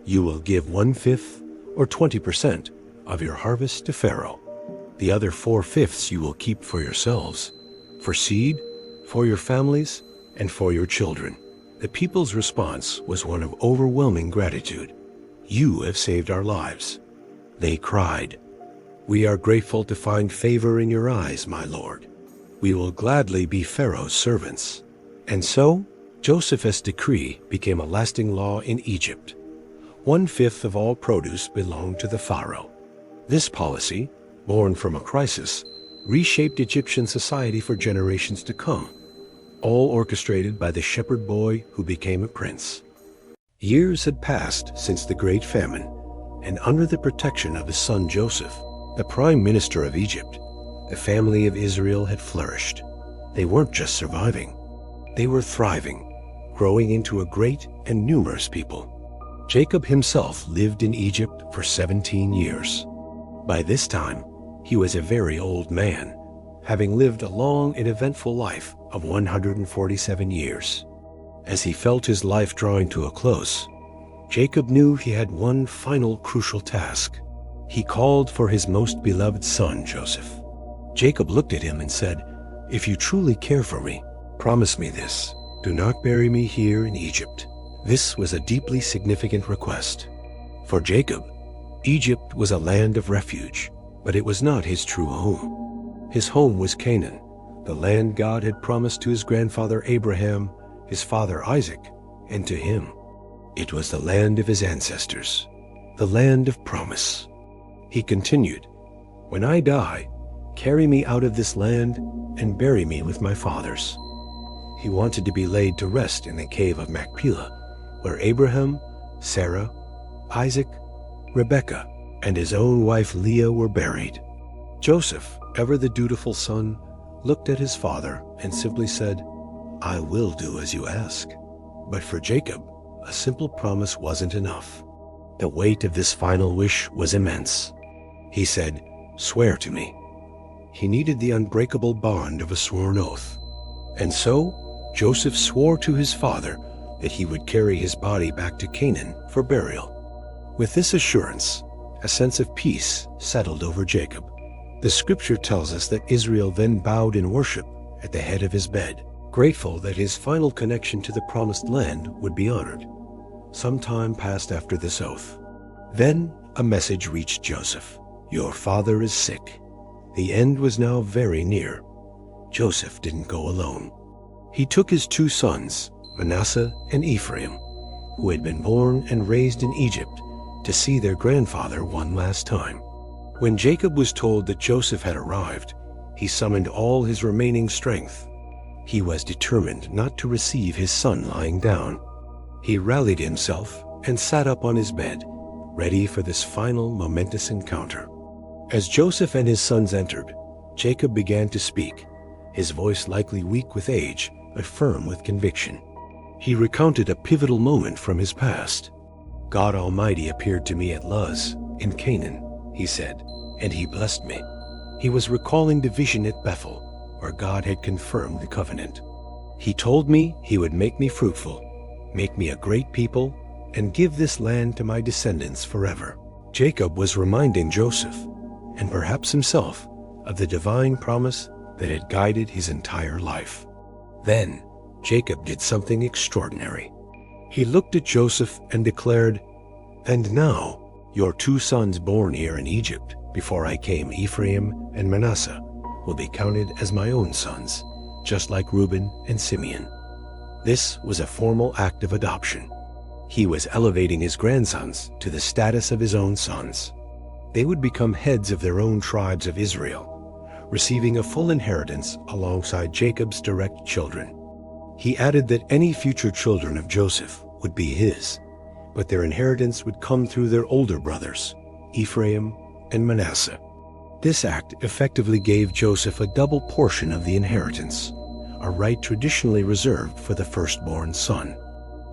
You will give 1/5 or 20% of your harvest to Pharaoh. The other 4/5 you will keep for yourselves, for seed, for your families, and for your children." The people's response was one of overwhelming gratitude. "You have saved our lives." They cried, "We are grateful to find favor in your eyes, my lord. We will gladly be Pharaoh's servants." And so, Joseph's decree became a lasting law in Egypt. 1/5 of all produce belonged to the Pharaoh. This policy, born from a crisis, reshaped Egyptian society for generations to come, all orchestrated by the shepherd boy who became a prince. Years had passed since the Great Famine, and under the protection of his son Joseph, the prime minister of Egypt, the family of Israel had flourished. They weren't just surviving, they were thriving, growing into a great and numerous people. Jacob himself lived in Egypt for 17 years. By this time, he was a very old man, having lived a long and eventful life of 147 years. As he felt his life drawing to a close, Jacob knew he had one final crucial task. He called for his most beloved son, Joseph. Jacob looked at him and said, "If you truly care for me, promise me this. Do not bury me here in Egypt." This was a deeply significant request. For Jacob, Egypt was a land of refuge, but it was not his true home. His home was Canaan, the land God had promised to his grandfather Abraham, his father Isaac, and to him. It was the land of his ancestors, the land of promise. He continued, "When I die, carry me out of this land and bury me with my fathers." He wanted to be laid to rest in the cave of Machpelah, where Abraham, Sarah, Isaac, Rebekah, and his own wife Leah were buried. Joseph, ever the dutiful son, looked at his father and simply said, "I will do as you ask." But for Jacob, a simple promise wasn't enough. The weight of this final wish was immense. He said, "Swear to me." He needed the unbreakable bond of a sworn oath. And so, Joseph swore to his father that he would carry his body back to Canaan for burial. With this assurance, a sense of peace settled over Jacob. The scripture tells us that Israel then bowed in worship at the head of his bed, grateful that his final connection to the promised land would be honored. Some time passed after this oath. Then a message reached Joseph. "Your father is sick." The end was now very near. Joseph didn't go alone. He took his two sons, Manasseh and Ephraim, who had been born and raised in Egypt, to see their grandfather one last time. When Jacob was told that Joseph had arrived, he summoned all his remaining strength. He was determined not to receive his son lying down. He rallied himself and sat up on his bed, ready for this final momentous encounter. As Joseph and his sons entered, Jacob began to speak, his voice likely weak with age, but firm with conviction. He recounted a pivotal moment from his past. "God Almighty appeared to me at Luz, in Canaan," he said, "and he blessed me." He was recalling the vision at Bethel, where God had confirmed the covenant. "He told me he would make me fruitful, make me a great people, and give this land to my descendants forever." Jacob was reminding Joseph, and perhaps himself, of the divine promise that had guided his entire life. Then, Jacob did something extraordinary. He looked at Joseph and declared, "And now, your 2 sons born here in Egypt, before I came, Ephraim and Manasseh, will be counted as my own sons, just like Reuben and Simeon." This was a formal act of adoption. He was elevating his grandsons to the status of his own sons. They would become heads of their own tribes of Israel, receiving a full inheritance alongside Jacob's direct children. He added that any future children of Joseph would be his, but their inheritance would come through their older brothers, Ephraim and Manasseh. This act effectively gave Joseph a double portion of the inheritance, a right traditionally reserved for the firstborn son.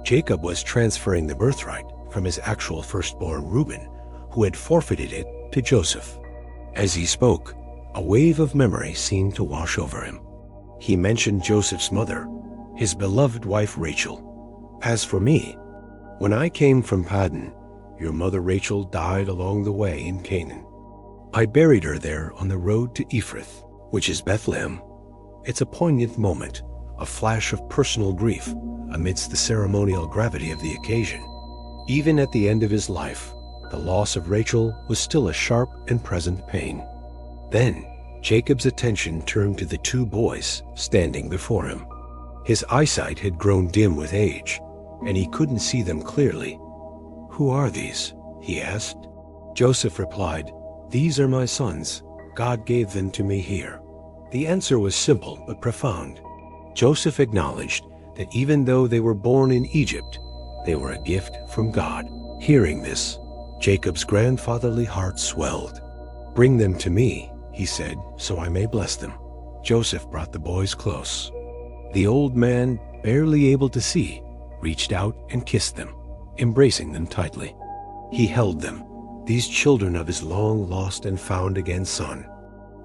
Jacob was transferring the birthright from his actual firstborn Reuben, who had forfeited it to Joseph. As he spoke, a wave of memory seemed to wash over him. He mentioned Joseph's mother, his beloved wife Rachel. "As for me, when I came from Paddan, your mother Rachel died along the way in Canaan. I buried her there on the road to Ephrath, which is Bethlehem." It's a poignant moment, a flash of personal grief amidst the ceremonial gravity of the occasion. Even at the end of his life, the loss of Rachel was still a sharp and present pain. Then, Jacob's attention turned to the 2 boys standing before him. His eyesight had grown dim with age, and he couldn't see them clearly. "Who are these?" he asked. Joseph replied, "These are my sons. God gave them to me here." The answer was simple but profound. Joseph acknowledged that even though they were born in Egypt, they were a gift from God. Hearing this, Jacob's grandfatherly heart swelled. "Bring them to me," he said, "so I may bless them." Joseph brought the boys close. The old man, barely able to see, reached out and kissed them, embracing them tightly. He held them, these children of his long-lost and found-again son.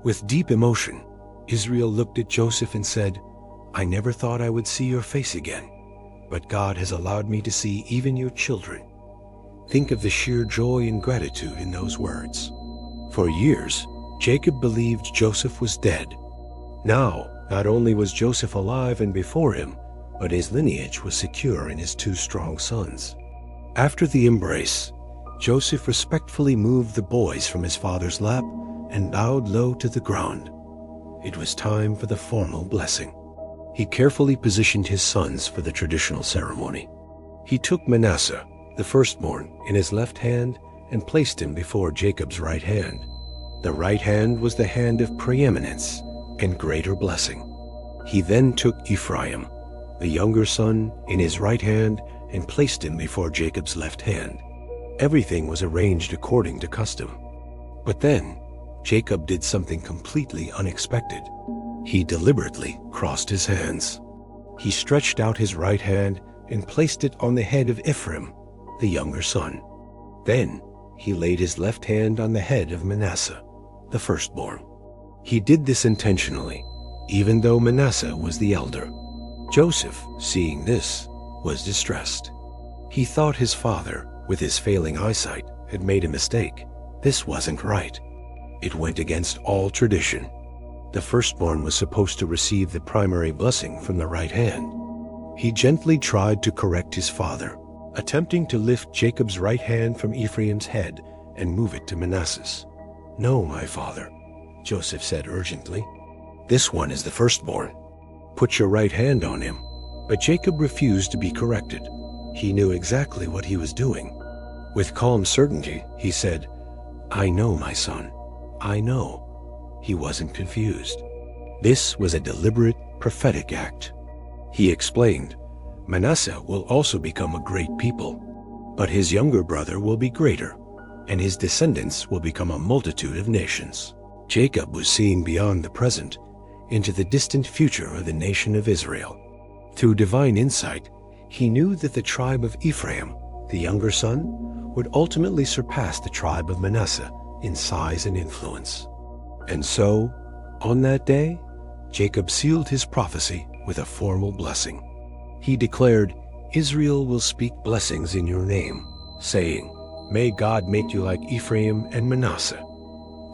With deep emotion, Israel looked at Joseph and said, "I never thought I would see your face again, but God has allowed me to see even your children." Think of the sheer joy and gratitude in those words. For years, Jacob believed Joseph was dead. Now, not only was Joseph alive and before him, but his lineage was secure in his 2 strong sons. After the embrace, Joseph respectfully moved the boys from his father's lap and bowed low to the ground. It was time for the formal blessing. He carefully positioned his sons for the traditional ceremony. He took Manasseh, the firstborn, in his left hand and placed him before Jacob's right hand. The right hand was the hand of preeminence and greater blessing. He then took Ephraim, the younger son, in his right hand and placed him before Jacob's left hand. Everything was arranged according to custom. But then, Jacob did something completely unexpected. He deliberately crossed his hands. He stretched out his right hand and placed it on the head of Ephraim, the younger son. Then, he laid his left hand on the head of Manasseh, the firstborn. He did this intentionally, even though Manasseh was the elder. Joseph, seeing this, was distressed. He thought his father, with his failing eyesight, had made a mistake. This wasn't right. It went against all tradition. The firstborn was supposed to receive the primary blessing from the right hand. He gently tried to correct his father, attempting to lift Jacob's right hand from Ephraim's head and move it to Manasseh's. "No, my father," Joseph said urgently. "This one is the firstborn. Put your right hand on him." But Jacob refused to be corrected. He knew exactly what he was doing. With calm certainty, he said, "I know, my son. I know." He wasn't confused. This was a deliberate, prophetic act. He explained, "Manasseh will also become a great people, but his younger brother will be greater, and his descendants will become a multitude of nations." Jacob was seeing beyond the present into the distant future of the nation of Israel. Through divine insight, he knew that the tribe of Ephraim, the younger son, would ultimately surpass the tribe of Manasseh in size and influence. And so, on that day, Jacob sealed his prophecy with a formal blessing. He declared, "Israel will speak blessings in your name, saying, 'May God make you like Ephraim and Manasseh.'"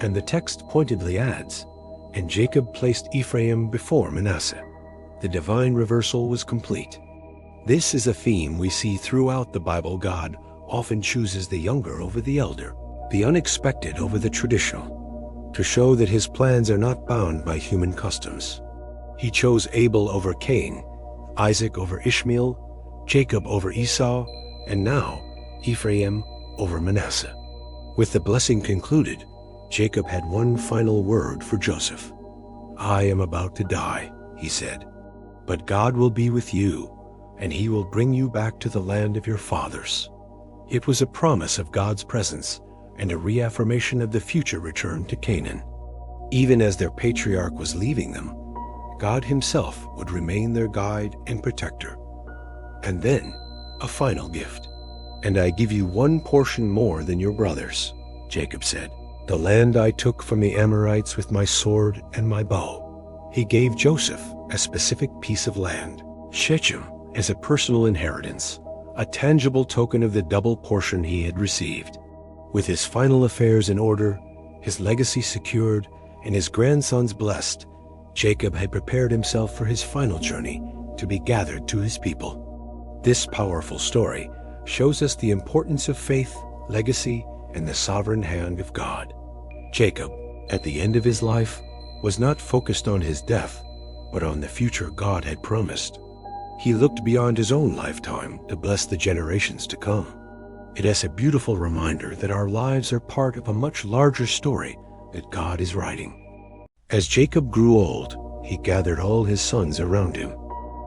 And the text pointedly adds, "And Jacob placed Ephraim before Manasseh." The divine reversal was complete. This is a theme we see throughout the Bible. God often chooses the younger over the elder, the unexpected over the traditional, to show that his plans are not bound by human customs. He chose Abel over Cain, Isaac over Ishmael, Jacob over Esau, and now Ephraim over Manasseh. With the blessing concluded, Jacob had one final word for Joseph. "I am about to die," he said, "but God will be with you, and he will bring you back to the land of your fathers." It was a promise of God's presence and a reaffirmation of the future return to Canaan. Even as their patriarch was leaving them, God himself would remain their guide and protector. And then, a final gift. "And I give you one portion more than your brothers," Jacob said, "the land I took from the Amorites with my sword and my bow." He gave Joseph a specific piece of land, Shechem, as a personal inheritance, a tangible token of the double portion he had received. With his final affairs in order, his legacy secured, and his grandsons blessed, Jacob had prepared himself for his final journey to be gathered to his people. This powerful story shows us the importance of faith, legacy, and the sovereign hand of God. Jacob, at the end of his life, was not focused on his death, but on the future God had promised. He looked beyond his own lifetime to bless the generations to come. It is a beautiful reminder that our lives are part of a much larger story that God is writing. As Jacob grew old, he gathered all his sons around him.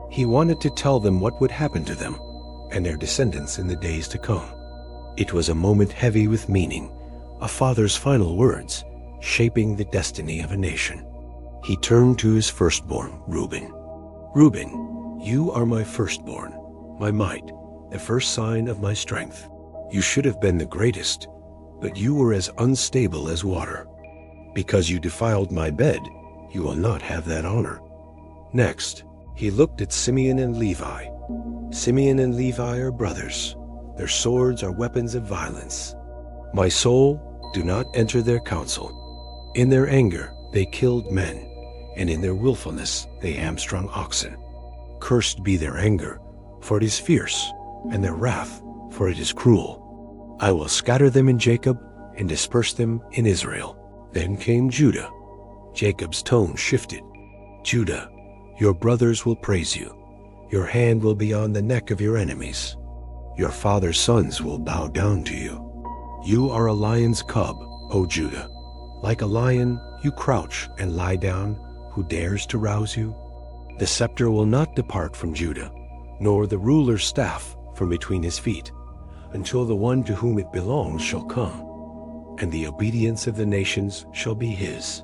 He wanted to tell them what would happen to them and their descendants in the days to come. It was a moment heavy with meaning, a father's final words, shaping the destiny of a nation. He turned to his firstborn, Reuben. "Reuben, you are my firstborn, my might, the first sign of my strength. You should have been the greatest, but you were as unstable as water. Because you defiled my bed, you will not have that honor." Next, he looked at Simeon and Levi. Simeon and Levi are brothers. Their swords are weapons of violence. My soul, do not enter their counsel. In their anger, they killed men, and in their willfulness, they hamstrung oxen. Cursed be their anger, for it is fierce, and their wrath, for it is cruel. I will scatter them in Jacob and disperse them in Israel. Then came Judah. Jacob's tone shifted. "Judah, your brothers will praise you. Your hand will be on the neck of your enemies. Your father's sons will bow down to you. You are a lion's cub, O Judah. Like a lion, you crouch and lie down. Who dares to rouse you? The scepter will not depart from Judah, nor the ruler's staff from between his feet, until the one to whom it belongs shall come, and the obedience of the nations shall be his.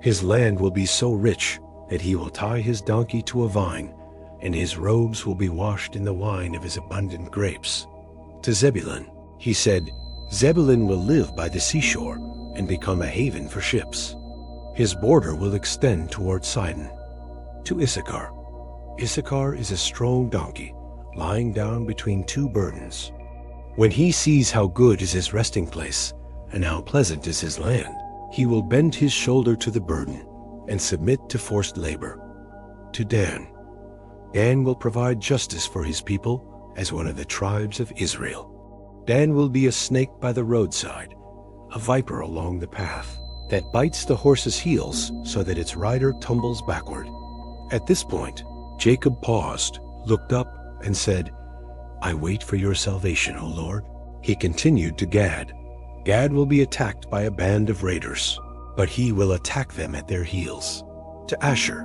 His land will be so rich that he will tie his donkey to a vine, and his robes will be washed in the wine of his abundant grapes." To Zebulun, he said, "Zebulun will live by the seashore and become a haven for ships. His border will extend toward Sidon." To Issachar, "Issachar is a strong donkey, lying down between two burdens. When he sees how good is his resting place and how pleasant is his land, he will bend his shoulder to the burden and submit to forced labor." To Dan, "Dan will provide justice for his people as one of the tribes of Israel. Dan will be a snake by the roadside, a viper along the path, that bites the horse's heels so that its rider tumbles backward." At this point, Jacob paused, looked up, and said, I wait for your salvation, O Lord. He continued to Gad. Gad will be attacked by a band of raiders, but he will attack them at their heels. To Asher,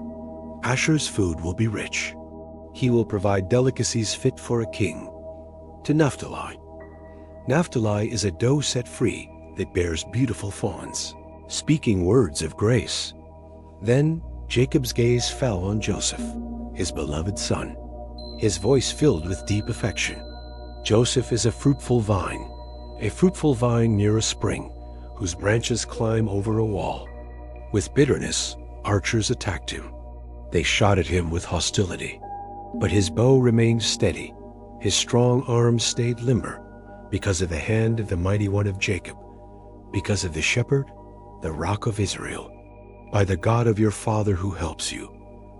Asher's food will be rich. He will provide delicacies fit for a king. To Naphtali, Naphtali is a doe set free that bears beautiful fawns, speaking words of grace. Then Jacob's gaze fell on Joseph, his beloved son, his voice filled with deep affection. Joseph is a fruitful vine near a spring, whose branches climb over a wall. With bitterness, archers attacked him. They shot at him with hostility. But his bow remained steady, his strong arms stayed limber, because of the hand of the mighty one of Jacob, because of the shepherd, the rock of Israel. By the God of your father who helps you,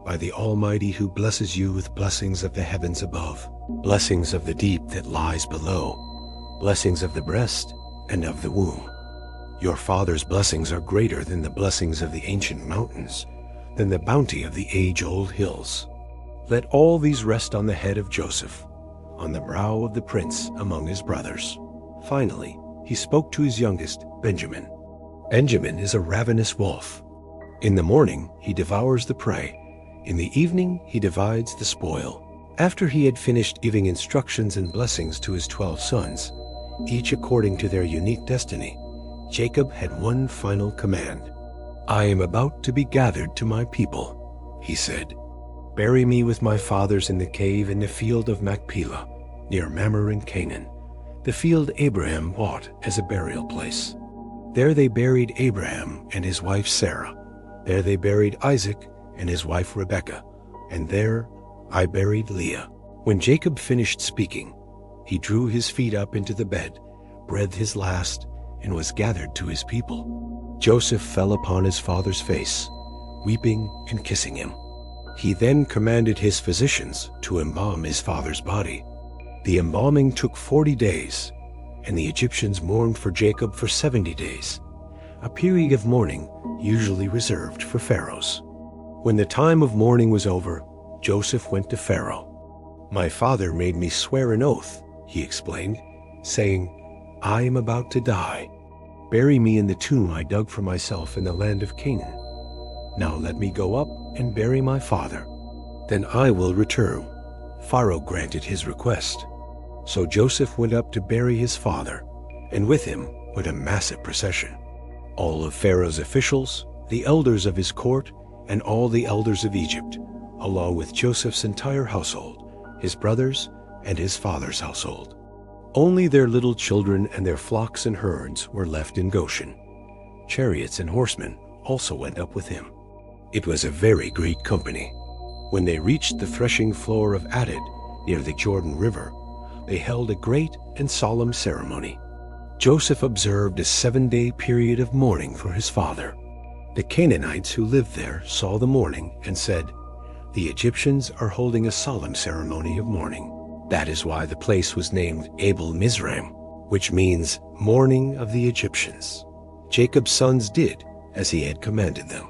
by the Almighty who blesses you with blessings of the heavens above, blessings of the deep that lies below, blessings of the breast and of the womb. Your father's blessings are greater than the blessings of the ancient mountains, than the bounty of the age-old hills. Let all these rest on the head of Joseph, on the brow of the prince among his brothers. Finally, he spoke to his youngest, Benjamin. Benjamin is a ravenous wolf. In the morning, he devours the prey. In the evening, he divides the spoil. After he had finished giving instructions and blessings to his 12 sons, each according to their unique destiny, Jacob had one final command. I am about to be gathered to my people, he said. Bury me with my fathers in the cave in the field of Machpelah, near Mamre in Canaan, the field Abraham bought as a burial place. There they buried Abraham and his wife Sarah. There they buried Isaac and his wife Rebekah, and there I buried Leah. When Jacob finished speaking, he drew his feet up into the bed, breathed his last, and was gathered to his people. Joseph fell upon his father's face, weeping and kissing him. He then commanded his physicians to embalm his father's body. The embalming took 40 days, and the Egyptians mourned for Jacob for 70 days, a period of mourning usually reserved for pharaohs. When the time of mourning was over, Joseph went to Pharaoh. My father made me swear an oath, he explained, saying, I am about to die. Bury me in the tomb I dug for myself in the land of Canaan. Now let me go up and bury my father. Then I will return. Pharaoh granted his request. So Joseph went up to bury his father, and with him went a massive procession. All of Pharaoh's officials, the elders of his court, and all the elders of Egypt, along with Joseph's entire household, his brothers, and his father's household. Only their little children and their flocks and herds were left in Goshen. Chariots and horsemen also went up with him. It was a very great company. When they reached the threshing floor of Atad, near the Jordan River, they held a great and solemn ceremony. Joseph observed a 7-day period of mourning for his father. The Canaanites who lived there saw the mourning and said, The Egyptians are holding a solemn ceremony of mourning. That is why the place was named Abel Mizraim, which means mourning of the Egyptians. Jacob's sons did as he had commanded them.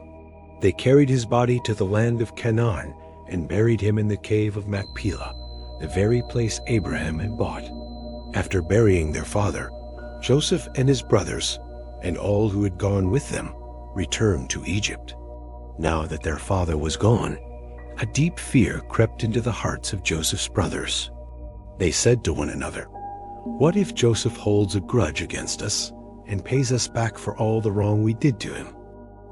They carried his body to the land of Canaan and buried him in the cave of Machpelah, the very place Abraham had bought. After burying their father, Joseph and his brothers, and all who had gone with them, returned to Egypt. Now that their father was gone, a deep fear crept into the hearts of Joseph's brothers. They said to one another, What if Joseph holds a grudge against us and pays us back for all the wrong we did to him?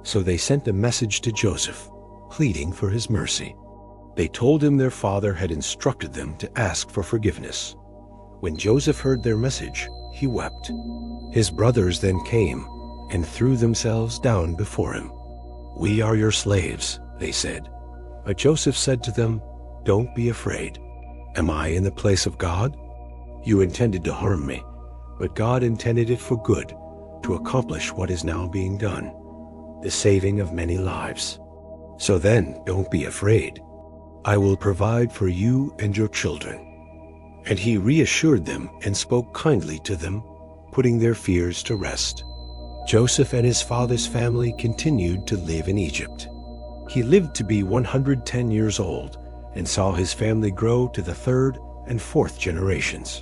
So they sent a message to Joseph, pleading for his mercy. They told him their father had instructed them to ask for forgiveness. When Joseph heard their message, he wept. His brothers then came and threw themselves down before him. We are your slaves, they said. But Joseph said to them, Don't be afraid. Am I in the place of God? You intended to harm me, but God intended it for good, to accomplish what is now being done, the saving of many lives. So then, don't be afraid. I will provide for you and your children. And he reassured them and spoke kindly to them, putting their fears to rest. Joseph and his father's family continued to live in Egypt. He lived to be 110 years old and saw his family grow to the 3rd and fourth generations.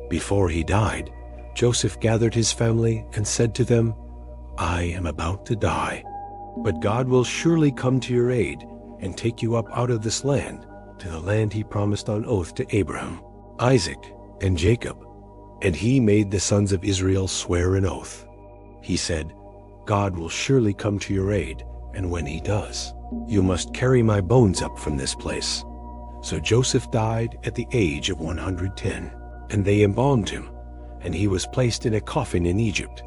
Before he died, Joseph gathered his family and said to them, "I am about to die, but God will surely come to your aid and take you up out of this land to the land he promised on oath to Abraham, Isaac, and Jacob." And he made the sons of Israel swear an oath. He said, "God will surely come to your aid, and when he does, you must carry my bones up from this place." So Joseph died at the age of 110, and they embalmed him, and he was placed in a coffin in Egypt,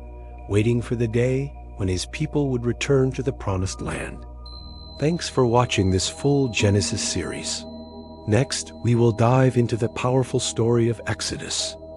waiting for the day when his people would return to the promised land. Thanks for watching this full Genesis series. Next, we will dive into the powerful story of Exodus,